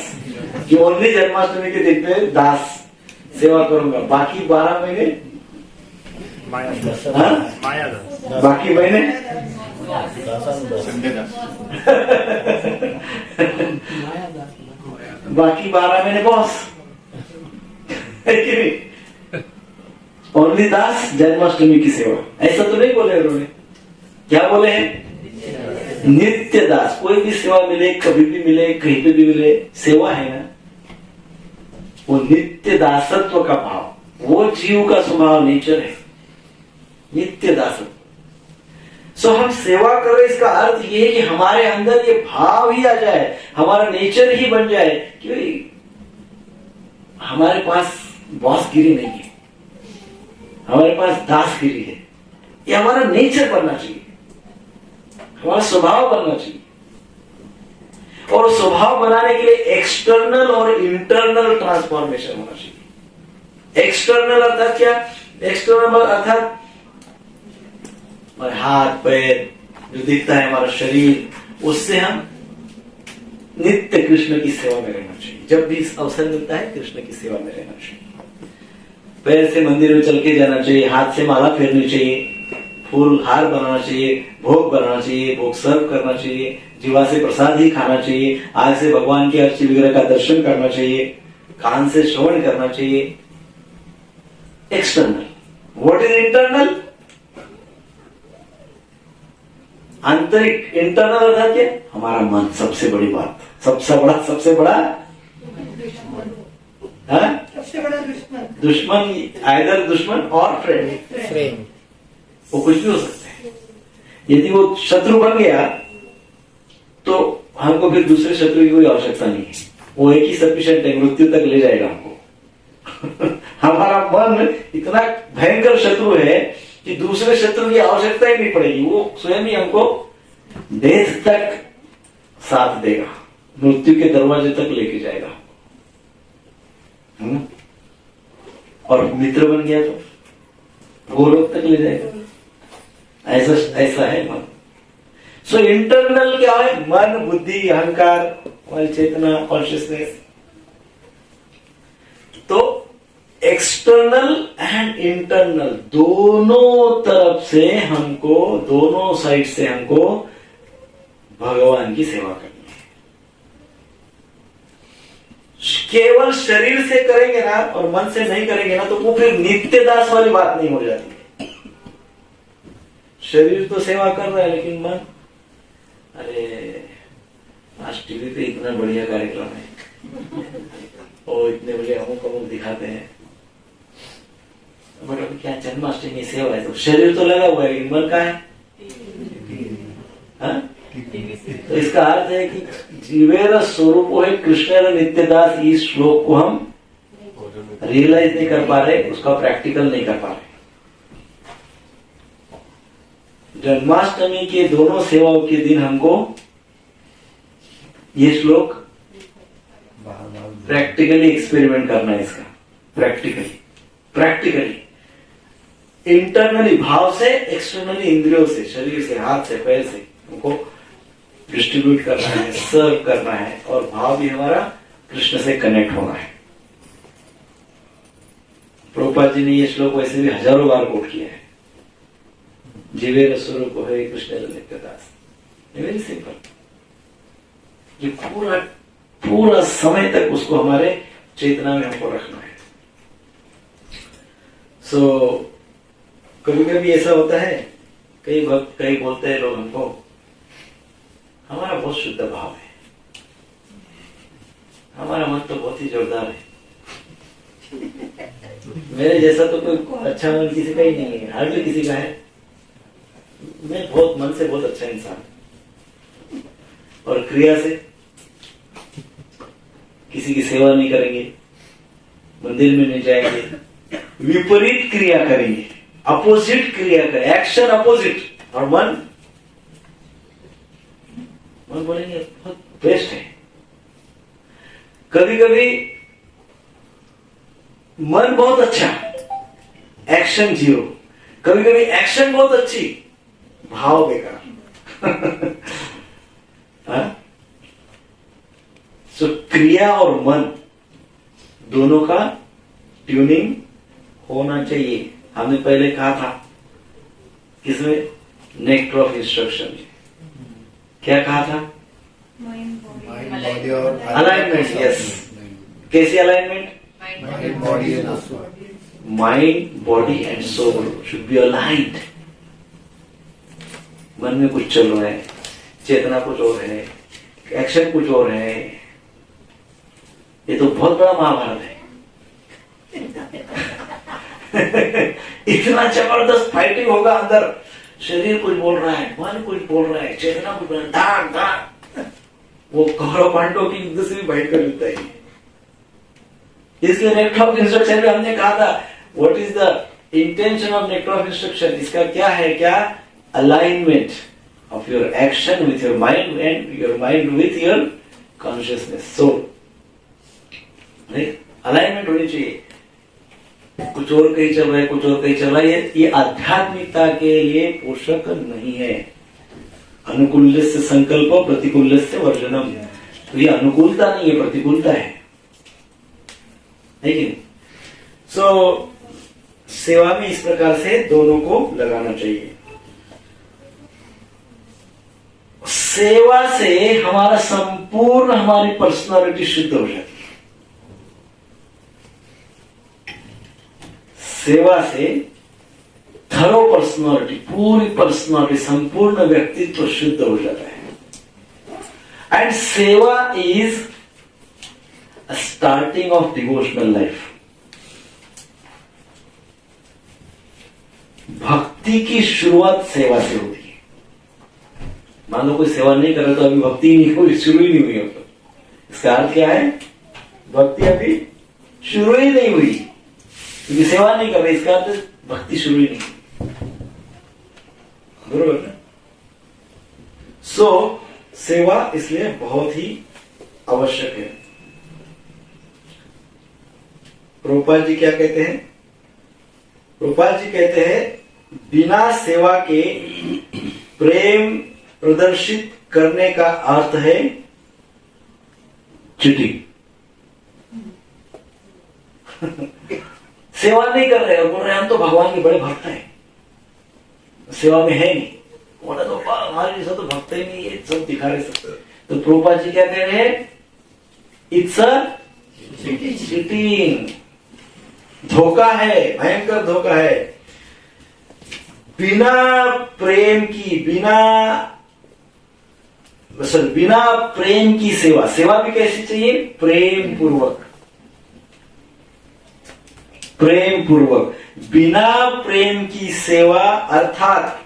कि ओनली जन्माष्टमी के दिन पे दास सेवा करूंगा, बाकी 12 महीने हाँ? बाकी महीने संडे दास। बाकी 12 महीने बॉस है कि नहीं? ओनली दास, जन्माष्टमी की सेवा। ऐसा तो नहीं बोले उन्होंने। क्या बोले हैं? नित्य दास। कोई भी सेवा मिले, कभी भी मिले, कहीं पे भी मिले, सेवा है ना, वो नित्य दासत्व का भाव, वो जीव का स्वभाव, नेचर है नित्य दासत्व। हम सेवा कर रहे, इसका अर्थ ये है कि हमारे अंदर ये भाव ही आ जाए, हमारा नेचर ही बन जाए कि हमारे पास बॉसगिरी नहीं है, हमारे पास दासगिरी है। ये हमारा नेचर बनना चाहिए, हमारा स्वभाव बनना चाहिए। और स्वभाव बनाने के लिए एक्सटर्नल और इंटरनल ट्रांसफॉर्मेशन होना चाहिए। एक्सटर्नल अर्थात क्या? एक्सटर्नल अर्थात हमारे हाथ पैर जो दिखता है, हमारा शरीर, उससे हम नित्य कृष्ण की सेवा में रहना चाहिए। जब भी इस अवसर मिलता है कृष्ण की सेवा में रहना चाहिए। पैर से मंदिर में चल के जाना चाहिए, हाथ से माला फेरनी चाहिए, फूल हार बनाना चाहिए, भोग बनाना चाहिए, भोग सर्व करना चाहिए, जीवा से प्रसाद ही खाना चाहिए, आग से भगवान की अर्ची विग्रह का दर्शन करना चाहिए, कान से श्रवण करना चाहिए। एक्सटर्नल। What is internal? आंतरिक। इंटरनल अर्थात क्या? हमारा मन। सबसे बड़ी बात, सबसे बड़ा हाँ? सबसे बड़ा दुश्मन दुश्मन, आइदर दुश्मन और फ्रेंड, फ्रेंड। वो कुछ भी हो सकता है। यदि वो शत्रु बन गया तो हमको फिर दूसरे शत्रु की कोई आवश्यकता नहीं है, वो एक ही सफिशिएंट है, मृत्यु तक ले जाएगा हमको। हमारा मन इतना भयंकर शत्रु है कि दूसरे शत्रु की आवश्यकता ही नहीं पड़ेगी, वो स्वयं ही हमको डेथ तक साथ देगा, मृत्यु के दरवाजे तक लेके जाएगा। और मित्र बन गया तो गोलोक तक ले जाएगा। ऐसा है मन। सो इंटरनल क्या है? मन, बुद्धि, अहंकार, हमारी चेतना, कॉन्शियसनेस। तो एक्सटर्नल एंड इंटरनल दोनों तरफ से हमको, दोनों साइड से हमको भगवान की सेवा करनी है। केवल शरीर से करेंगे ना और मन से नहीं करेंगे ना तो वो फिर नित्यदास वाली बात नहीं हो जाती। शरीर तो सेवा कर रहा है लेकिन मन, अरे आज टीवी पे इतना बढ़िया कार्यक्रम है और इतने बड़े अमुक अमुक दिखाते हैं, बट अभी क्या जन्माष्टमी सेवा है, तो शरीर तो लगा हुआ है लेकिन मन का है। हाँ? तो इसका अर्थ है कि जीवेर स्वरूप है कृष्ण नित्यदास। इस श्लोक को हम रियलाइज नहीं कर पा रहे, उसका प्रैक्टिकल नहीं कर पा रहे। जन्माष्टमी के दोनों सेवाओं के दिन हमको ये श्लोक प्रैक्टिकली एक्सपेरिमेंट करना है। इसका प्रैक्टिकली इंटरनली भाव से, एक्सटर्नली इंद्रियों से, शरीर से, हाथ से, पैर से हमको डिस्ट्रीब्यूट करना है, सर्व करना है, और भाव भी हमारा कृष्ण से कनेक्ट होना है। प्रभुपाद जी ने ये श्लोक वैसे भी हजारों बार कोट किया है। जीवेर स्वरूप है कृष्ण नित्यदास। Very simple. ये पूरा समय तक उसको हमारे चेतना में हमको रखना है। कभी कभी ऐसा होता है, कई वक्त कई बोलते हैं लोग हमको, हमारा बहुत शुद्ध भाव है, हमारा मन तो बहुत ही जोरदार है, मेरे जैसा तो कोई अच्छा मन किसी का ही नहीं है, हर भी किसी का है, मैं बहुत मन से बहुत अच्छा इंसान। और क्रिया से किसी की सेवा नहीं करेंगे, मंदिर में नहीं जाएंगे, विपरीत क्रिया करेंगे, अपोजिट क्रिया करें, एक्शन अपोजिट। और मन बोलेंगे बहुत बेस्ट है। कभी कभी मन बहुत अच्छा, एक्शन जीरो, कभी कभी एक्शन बहुत अच्छी, भाव बेकार। सो क्रिया और मन दोनों का ट्यूनिंग होना चाहिए। हमने पहले कहा था किसमें, नेक्टर ऑफ इंस्ट्रक्शन, क्या कहा था? अलाइनमेंट। यस, कैसी alignment? Mind, body and soul should be aligned. मन में कुछ चल रहा है, चेतना कुछ और है, एक्शन कुछ और है। ये तो बहुत बड़ा महाभारत है। इतना जबरदस्त फाइटिंग होगा अंदर, शरीर कुछ बोल रहा है, मन कुछ बोल रहा है, चेतना कुछ बोल रहा है, धाक धाक। वो कौरव पांडवों की युद्ध से भी भयंकर युद्ध है। इसलिए नेक्टर ऑफ इंस्ट्रक्शन में हमने कहा था, what is the intention of nectar of instruction? इसका क्या है? क्या? Alignment of your action with your mind and your mind with your consciousness, soul. Alignment होनी चाहिए। कुछ और कहीं चल रहा है, कुछ और कहीं चल रहा है, ये आध्यात्मिकता के लिए पोषक नहीं है। अनुकूल से संकल्प, प्रतिकूल से वर्जनम। तो ये अनुकूलता नहीं है, प्रतिकूलता है, लेकिन सेवा में इस प्रकार से दोनों को लगाना चाहिए। सेवा से हमारा संपूर्ण, हमारी पर्सनालिटी शुद्ध हो जाती है। सेवा से थरो पर्सनालिटी, पूरी पर्सनालिटी, संपूर्ण व्यक्तित्व शुद्ध हो जाता है। एंड सेवा is starting of devotional life. भक्ति की शुरुआत सेवा से होती है। मान लो कोई सेवा नहीं कर रहा तो अभी भक्ति नहीं हुई, शुरू ही नहीं हुई। अब इसका अर्थ क्या है? भक्ति अभी शुरू ही नहीं हुई, क्योंकि सेवा नहीं कर रहे, इसका अर्थ भक्ति शुरू ही नहीं। बरोबर ना? सो सेवा इसलिए बहुत ही आवश्यक है। प्रभुपाद जी क्या कहते हैं? प्रभुपाद जी कहते हैं बिना सेवा के प्रेम प्रदर्शित करने का अर्थ है चीटिंग। सेवा नहीं कर रहे और बोल रहे हम तो भगवान के बड़े भक्त हैं, सेवा में है नहीं, बोला तो हमारे जैसा तो भक्त ही नहीं है, सब दिखा रहे सब। तो प्रभुपाद जी क्या कह रहे हैं? इट्स अ चीटिंग, धोखा है, भयंकर धोखा है। बिना प्रेम की, बिना प्रेम की सेवा, सेवा भी कैसी चाहिए? प्रेम पूर्वक, प्रेम पूर्वक। बिना प्रेम की सेवा अर्थात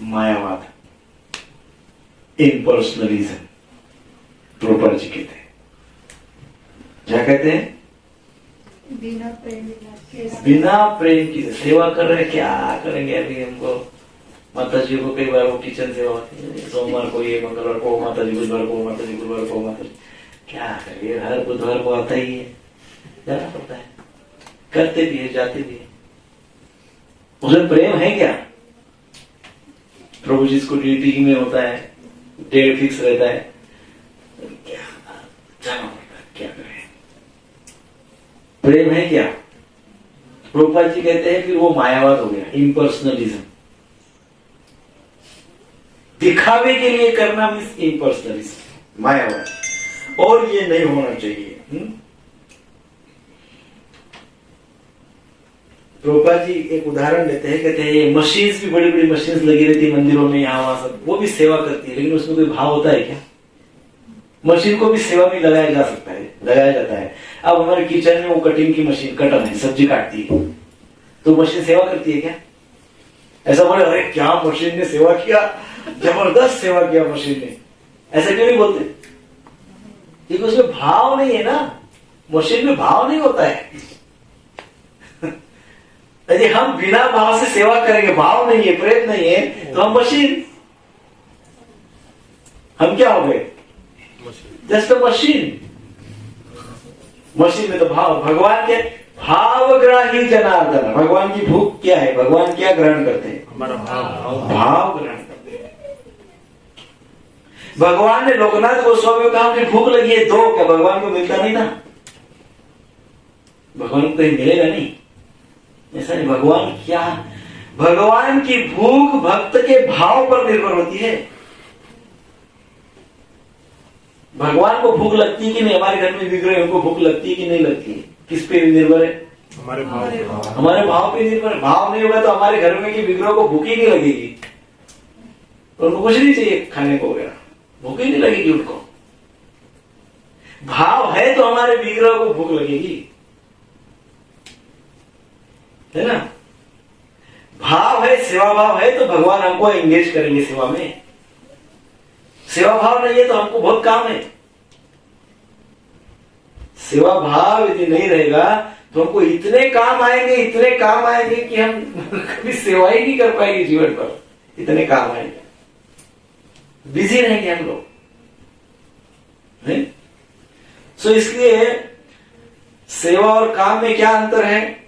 मायावाद, इम्पर्सनलिज्म, प्रभुपाद जी कहते हैं। क्या कहते हैं? बिना प्रेम की सेवा कर रहे, क्या करेंगे? अभी हमको माता जी को कई बार वो किचन सेवा होती है, सोमवार को ये, मंगलवार को माता जी, बुधवार को माता जी, गुरुवार को माता जी, क्या करेंगे? हर बुधवार को आता ही है, जाना पड़ता है, करते भी है, जाते भी है। उसमें प्रेम है क्या? प्रभु जी को ड्यूटी में होता है, डेट फिक्स रहता है, क्या जाना पड़ता है, क्या करें? प्रेम है क्या? प्रभुपाद जी कहते हैं फिर वो मायावाद हो गया, इम्पर्सनलिज्म। दिखावे के लिए करना मीन्स इम्पर्सनलिज्म, मायावाद, और ये नहीं होना चाहिए। प्रभुपाद जी एक उदाहरण लेते हैं, कहते हैं मशीन्स भी, बड़ी बड़ी मशीन्स लगी रहती है मंदिरों में, यहाँ वहां सब, वो भी सेवा करती है, लेकिन उसमें कोई भाव होता है क्या? मशीन को भी सेवा में लगाया जा सकता है, लगाया जाता है। अब हमारे किचन में वो कटिंग की मशीन, कटर है, सब्जी काटती है, तो मशीन सेवा करती है क्या? ऐसा बोले अरे क्या मशीन ने सेवा किया, जबरदस्त सेवा किया मशीन ने, ऐसा क्यों नहीं बोलते? क्योंकि उसमें भाव नहीं है ना, मशीन में भाव नहीं होता है। यदि हम बिना भाव से सेवा करेंगे, भाव नहीं है, प्रेम नहीं है, तो हम मशीन, हम क्या हो गए? Just a machine. मशीन में तो भाव, भगवान के भावग्राही जनार्दन, भगवान की भूख क्या है? भगवान क्या ग्रहण करते हैं? हमारा भाव, भाव ग्रहण करते हैं। भगवान ने लोकनाथ गोस्वामी को कहा मुझे भूख लगी है, दो, क्या भगवान को मिलता नहीं था? भगवान को कहीं मिलेगा नहीं, ऐसा नहीं। भगवान क्या, भगवान की भूख भक्त के भाव पर निर्भर होती है। भगवान को भूख लगती है कि नहीं? हमारे घर में विग्रह, उनको भूख लगती है कि नहीं लगती है? किस पे निर्भर है? हमारे भाव, हमारे भाव पे निर्भर है। भाव नहीं होगा तो हमारे घर में की विग्रह को भूख ही नहीं लगेगी, उनको कुछ नहीं चाहिए खाने को वगैरह, भूख ही नहीं लगेगी उनको। भाव है तो हमारे विग्रह को भूख लगेगी, है ना? भाव है, सेवा भाव है तो भगवान हमको एंगेज करेंगे सेवा में। सेवा भाव नहीं है तो हमको बहुत काम है। सेवा भाव यदि नहीं रहेगा तो हमको इतने काम आएंगे, इतने काम आएंगे कि हम कभी सेवा ही नहीं कर पाएंगे जीवन पर, इतने काम आएंगे, बिजी रहेंगे हम लोग। सो इसलिए सेवा और काम में क्या अंतर है?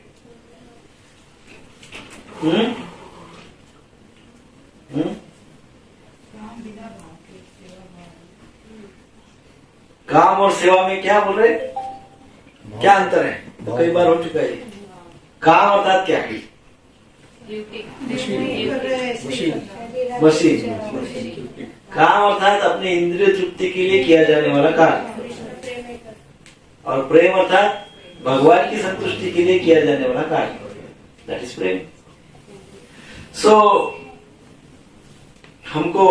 काम और सेवा में क्या बोल रहे, क्या अंतर है? कई बार हो चुका है। काम अर्थात क्या है? मशीन। काम अर्थात अपने इंद्रिय तृप्ति के लिए किया जाने वाला कार्य, और प्रेम अर्थात भगवान की संतुष्टि के लिए किया जाने वाला कार्य, दैट इज प्रेम। सो हमको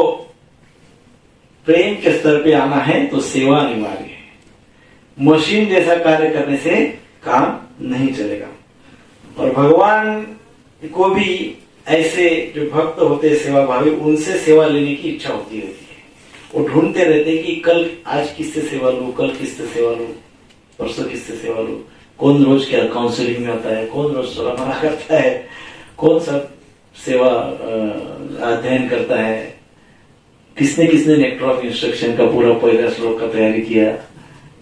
प्रेम के स्तर पे आना है तो सेवा अनिवार्य है। मशीन जैसा कार्य करने से काम नहीं चलेगा। और भगवान को भी ऐसे जो भक्त होते हैं सेवा भावी, उनसे सेवा लेने की इच्छा होती रहती है। वो ढूंढते रहते हैं कि कल आज किससे सेवा लूं, कल किससे सेवा लूं, परसों किससे सेवा लूं, कौन रोज क्या काउंसलिंग में आता है, कौन रोज सोलह मना करता है, कौन सब सेवा अध्ययन करता है, किसने किसने नेक्टर ऑफ इंस्ट्रक्शन का पूरा पहला श्लोक का तैयारी किया,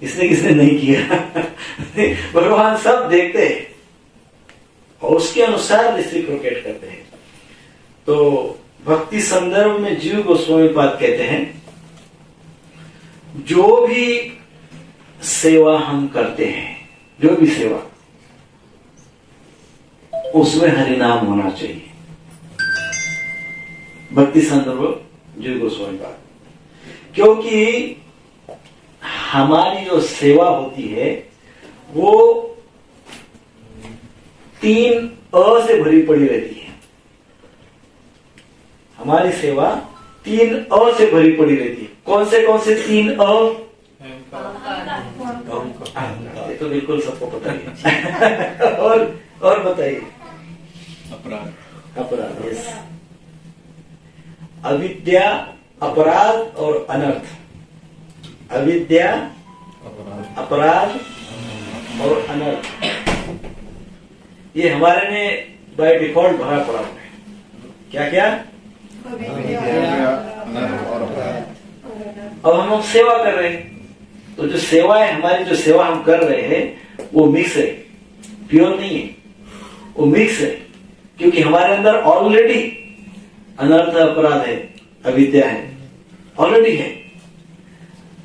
किसने किसने नहीं किया। भगवान सब देखते हैं और उसके अनुसार रिसिप्रोकेट करते हैं। तो भक्ति संदर्भ में जीव गोस्वामी पाद कहते हैं, जो भी सेवा हम करते हैं, जो भी सेवा, उसमें हरिनाम होना चाहिए। भक्ति संदर्भ जीव गोस्वामी पाद, क्योंकि हमारी जो सेवा होती है वो 3 अ से भरी पड़ी रहती है। हमारी सेवा 3 अ से भरी पड़ी रहती है। कौन से 3 अ? ये तो बिल्कुल सबको पता है। और बताइए। अपराध, यस। अविद्या, अपराध और अनर्थ। अविद्या, अपराध और अनर्थ, ये हमारे में बाय डिफॉल्ट भरा पड़ा हुआ है। क्या क्या? अब हम सेवा कर रहे हैं, तो जो सेवा है हमारी, जो सेवा हम कर रहे हैं वो मिक्स है, प्योर नहीं है, वो मिक्स है। क्योंकि हमारे अंदर ऑलरेडी अनर्थ, अपराध है, अविद्या है, ऑलरेडी है।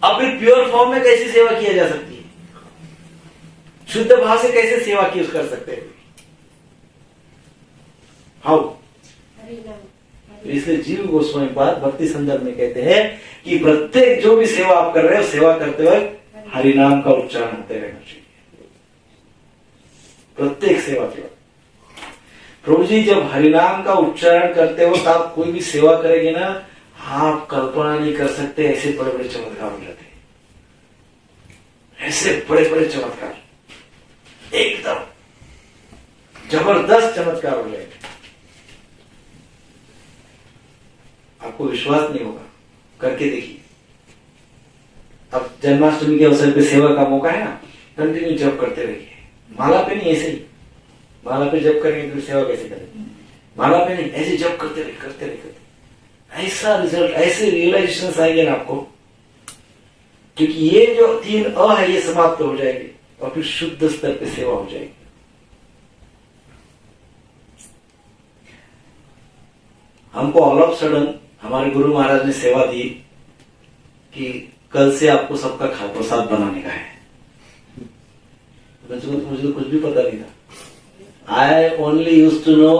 अब फिर प्योर फॉर्म में कैसे सेवा किया जा सकती है? शुद्ध भाव से कैसे सेवा की कर सकते हैं? हाउ? इसलिए जीव गोस्वामी पाद भक्ति संदर्भ में कहते हैं कि प्रत्येक जो भी सेवा आप कर रहे हो, सेवा करते वक्त हरिनाम का उच्चारण होते रहना चाहिए, प्रत्येक सेवा के वक्त। प्रभु जी, जब हरिनाम का उच्चारण करते हो तो आप कोई भी सेवा करेंगे ना, आप कल्पना नहीं कर सकते ऐसे बड़े बड़े चमत्कार हो जाते हैं, ऐसे बड़े बड़े चमत्कार, एकदम जबरदस्त चमत्कार हो जाएंगे। आपको विश्वास नहीं होगा, करके देखिए। अब जन्माष्टमी के अवसर पे सेवा का मौका है ना, कंटिन्यू जप करते रहिए। माला पे नहीं, ऐसे ही माला पे जप करेंगे तो सेवा कैसे करेंगे? माला पे नहीं, ऐसे जप करते रहिए, करते रहिए। ऐसा रिजल्ट, ऐसे रियलाइजेशन आएंगे ना आपको, क्योंकि ये जो 3 अ है ये समाप्त हो जाएंगे और फिर शुद्ध स्तर पे सेवा हो जाएगी। हमको ऑल ऑफ सडन हमारे गुरु महाराज ने सेवा दी कि कल से आपको सबका खाद्य प्रसाद बनाने का है। मुझे तो कुछ भी पता नहीं था। I only use to know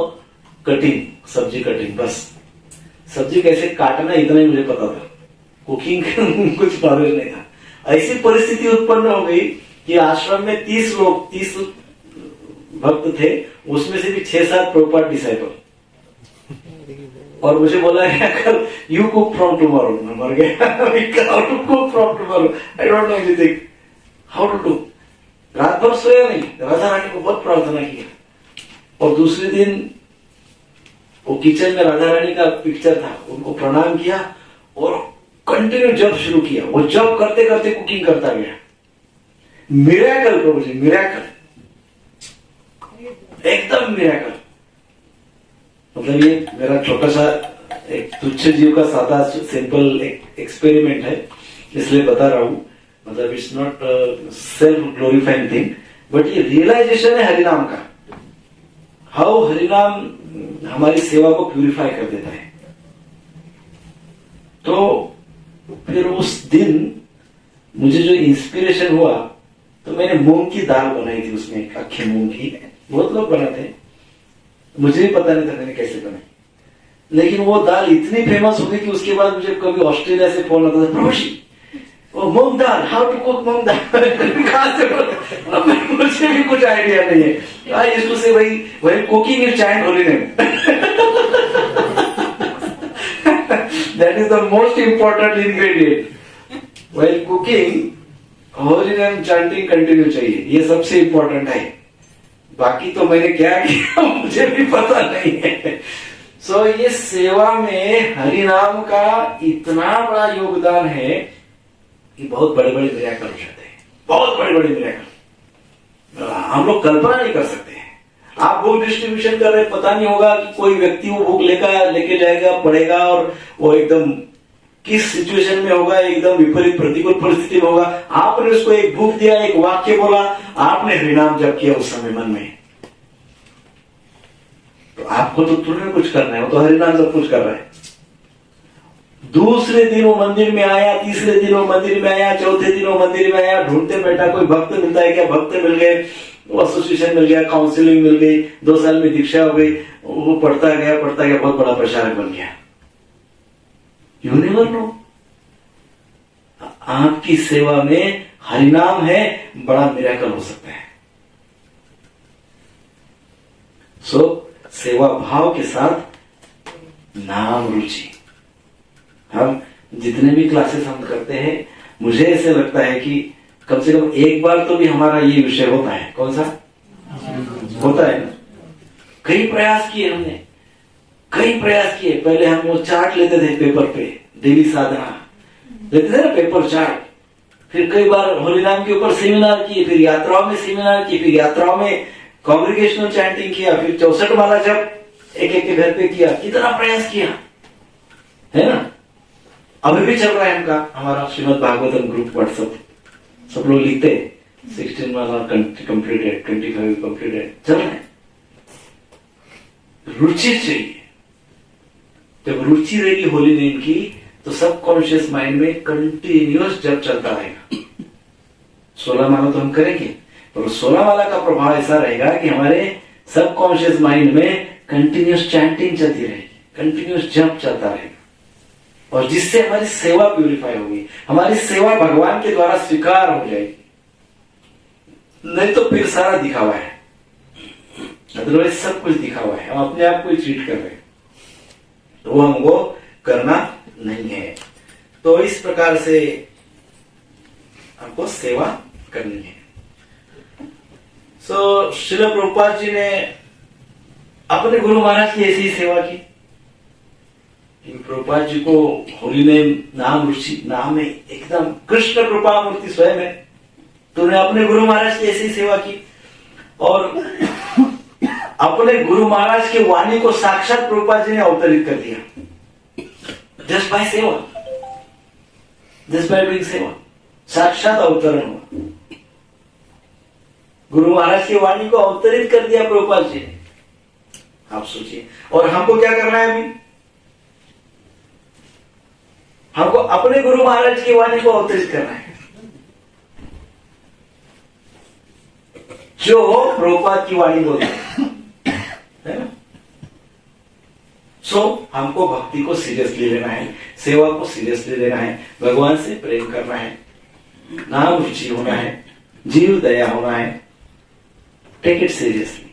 cutting, sabzi cutting, बस सब्जी कैसे काटना इतना ही मुझे पता था, कुकिंग कुछ नॉलेज नहीं था। ऐसी परिस्थिति उत्पन्न हो गई कि आश्रम में 30 भक्त थे, उसमें से भी 6-7 प्रॉपर डिसाइपल, और मुझे बोला गया कल यू कुक फ्रॉम टुमारो। मैं मर गया, how to cook from tomorrow, I don't know anything, how to do. रात भर सोया नहीं, राधा रानी को बहुत प्रार्थना किया, और दूसरे दिन वो किचन में राधा रानी का पिक्चर था, उनको प्रणाम किया और कंटिन्यू जब शुरू किया। वो जब करते करते कुकिंग करता गया। मिरेकल प्रभु जी, मिरेकल, एकदम मिरेकल। मतलब ये मेरा छोटा सा एक तुच्छ जीव का सादा सिंपल एक्सपेरिमेंट है, इसलिए बता रहा हूं। मतलब it's not self glorifying thing, but ये रियलाइजेशन है हरिनाम का, हाउ हरिनाम हमारी सेवा को प्यूरिफाई कर देता है। तो फिर उस दिन मुझे जो इंस्पिरेशन हुआ, तो मैंने मूंग की दाल बनाई थी, उसमें अक्खे मूंग की, बहुत लोग बनाते हैं, मुझे भी पता नहीं था मैंने कैसे बनाई। लेकिन वो दाल इतनी फेमस हो गई कि उसके बाद मुझे कभी ऑस्ट्रेलिया से फोन आता था, प्रभु जी वो मूंग दाल, हाउ टू कुक मूंग दाल, कहां से अब मुझे भी कुछ आइडिया नहीं है। इसको से वही cooking is child holy name, that is the most important ingredient while cooking. Holy name chanting continue चाहिए, ये सबसे इंपॉर्टेंट है। बाकी तो मैंने क्या किया मुझे भी पता नहीं है। सो ये सेवा में हरि नाम का इतना बड़ा योगदान है कि बहुत बड़े बड़े मिरेकल हो जाते हैं, बहुत बड़े बड़े मिरेकल हम लोग कल्पना नहीं कर सकते हैं। आप बुक डिस्ट्रीब्यूशन कर रहे, पता नहीं होगा कि कोई व्यक्ति वो बुक लेके जाएगा, पढ़ेगा और वो एकदम किस सिचुएशन में होगा, एकदम विपरीत प्रतिकूल परिस्थिति में होगा। आपने उसको एक बुक दिया, एक वाक्य बोला, आपने हरिनाम जप किया उस समय मन में, तो आपको तो तुरंत कुछ करना है, वो तो हरिनाम सब कुछ कर रहा है। दूसरे दिन वो मंदिर में आया, तीसरे दिन वो मंदिर में आया, चौथे दिन वो मंदिर में आया, ढूंढते बैठा कोई भक्त मिलता है क्या, भक्त मिल गए, वो एसोसिएशन मिल गया, काउंसलिंग मिल गई, 2 साल में दीक्षा हो गई, वो पढ़ता गया, बहुत बड़ा प्रचारक बन गया। यू नेवर नो, आपकी सेवा में हरिनाम है, बड़ा मिरेकल हो सकता है। सो सेवा भाव के साथ नाम रुचि। हम जितने भी क्लासेस हम करते हैं, मुझे ऐसे लगता है कि कम से कम एक बार तो भी हमारा ये विषय होता है। कौन सा होता है ना? कई प्रयास किए हमने, कई प्रयास किए। पहले हम वो चार्ट लेते थे पेपर पे, डेली साधना लेते थे ना, पेपर चार्ट। फिर कई बार होली नाम के ऊपर सेमिनार किए, फिर यात्राओं में सेमिनार किए, फिर यात्राओं में कांग्रेगेशनल चैंटिंग किया, फिर 64 माला जब एक एक के घर पे किया। कितना प्रयास किया है ना। अभी भी चल रहा है हमारा श्रीमद् भागवतम ग्रुप व्हाट्सएप, सब लोग लिखते हैं 16 माला कंप्लीटेड, 25 कंप्लीटेड, चल रहा है। रुचि चाहिए। जब रुचि रहेगी होली नेम की, तो सबकॉन्शियस माइंड में कंटिन्यूअस जब चलता रहेगा। 16 माला तो हम करेंगे, और 16 माला का प्रभाव ऐसा रहेगा कि हमारे सबकॉन्शियस माइंड में कंटिन्यूअस चैंटिंग चलती रहेगी, कंटिन्यूअस जप चलता रहेगा, और जिससे हमारी सेवा प्यूरिफाई होगी, हमारी सेवा भगवान के द्वारा स्वीकार हो जाएगी। नहीं तो फिर सारा दिखावा है, अदरवाइज सब कुछ दिखावा है, हम अपने आप को चीट कर रहे हैं, तो वो हमको करना नहीं है। तो इस प्रकार से हमको सेवा करनी है। सो श्रील प्रभुपाद जी ने अपने गुरु महाराज की ऐसी ही सेवा की। प्रभुपाद जी को होली नेम नाम रुचि, नाम में एकदम कृष्ण कृपा मूर्ति स्वयं है, तो उन्हें अपने गुरु महाराज की ऐसी सेवा की। और अपने गुरु महाराज के वाणी को साक्षात प्रभुपाद जी ने अवतरित कर दिया, जस्ट बाय सेवा, जस्ट बाय डूइंग सेवा, साक्षात अवतरण हुआ। गुरु महाराज की वाणी को अवतरित कर दिया प्रभुपाद जी ने। आप सोचिए, और हमको क्या करना है अभी? हमको अपने गुरु महाराज की वाणी को अवतरित करना है, जो प्रभुपाद की वाणी बोलते है ना। सो हमको भक्ति को सीरियसली लेना है, सेवा को सीरियसली लेना है, भगवान से प्रेम करना है, नाम रुचि होना है, जीव दया होना है। Take it seriously.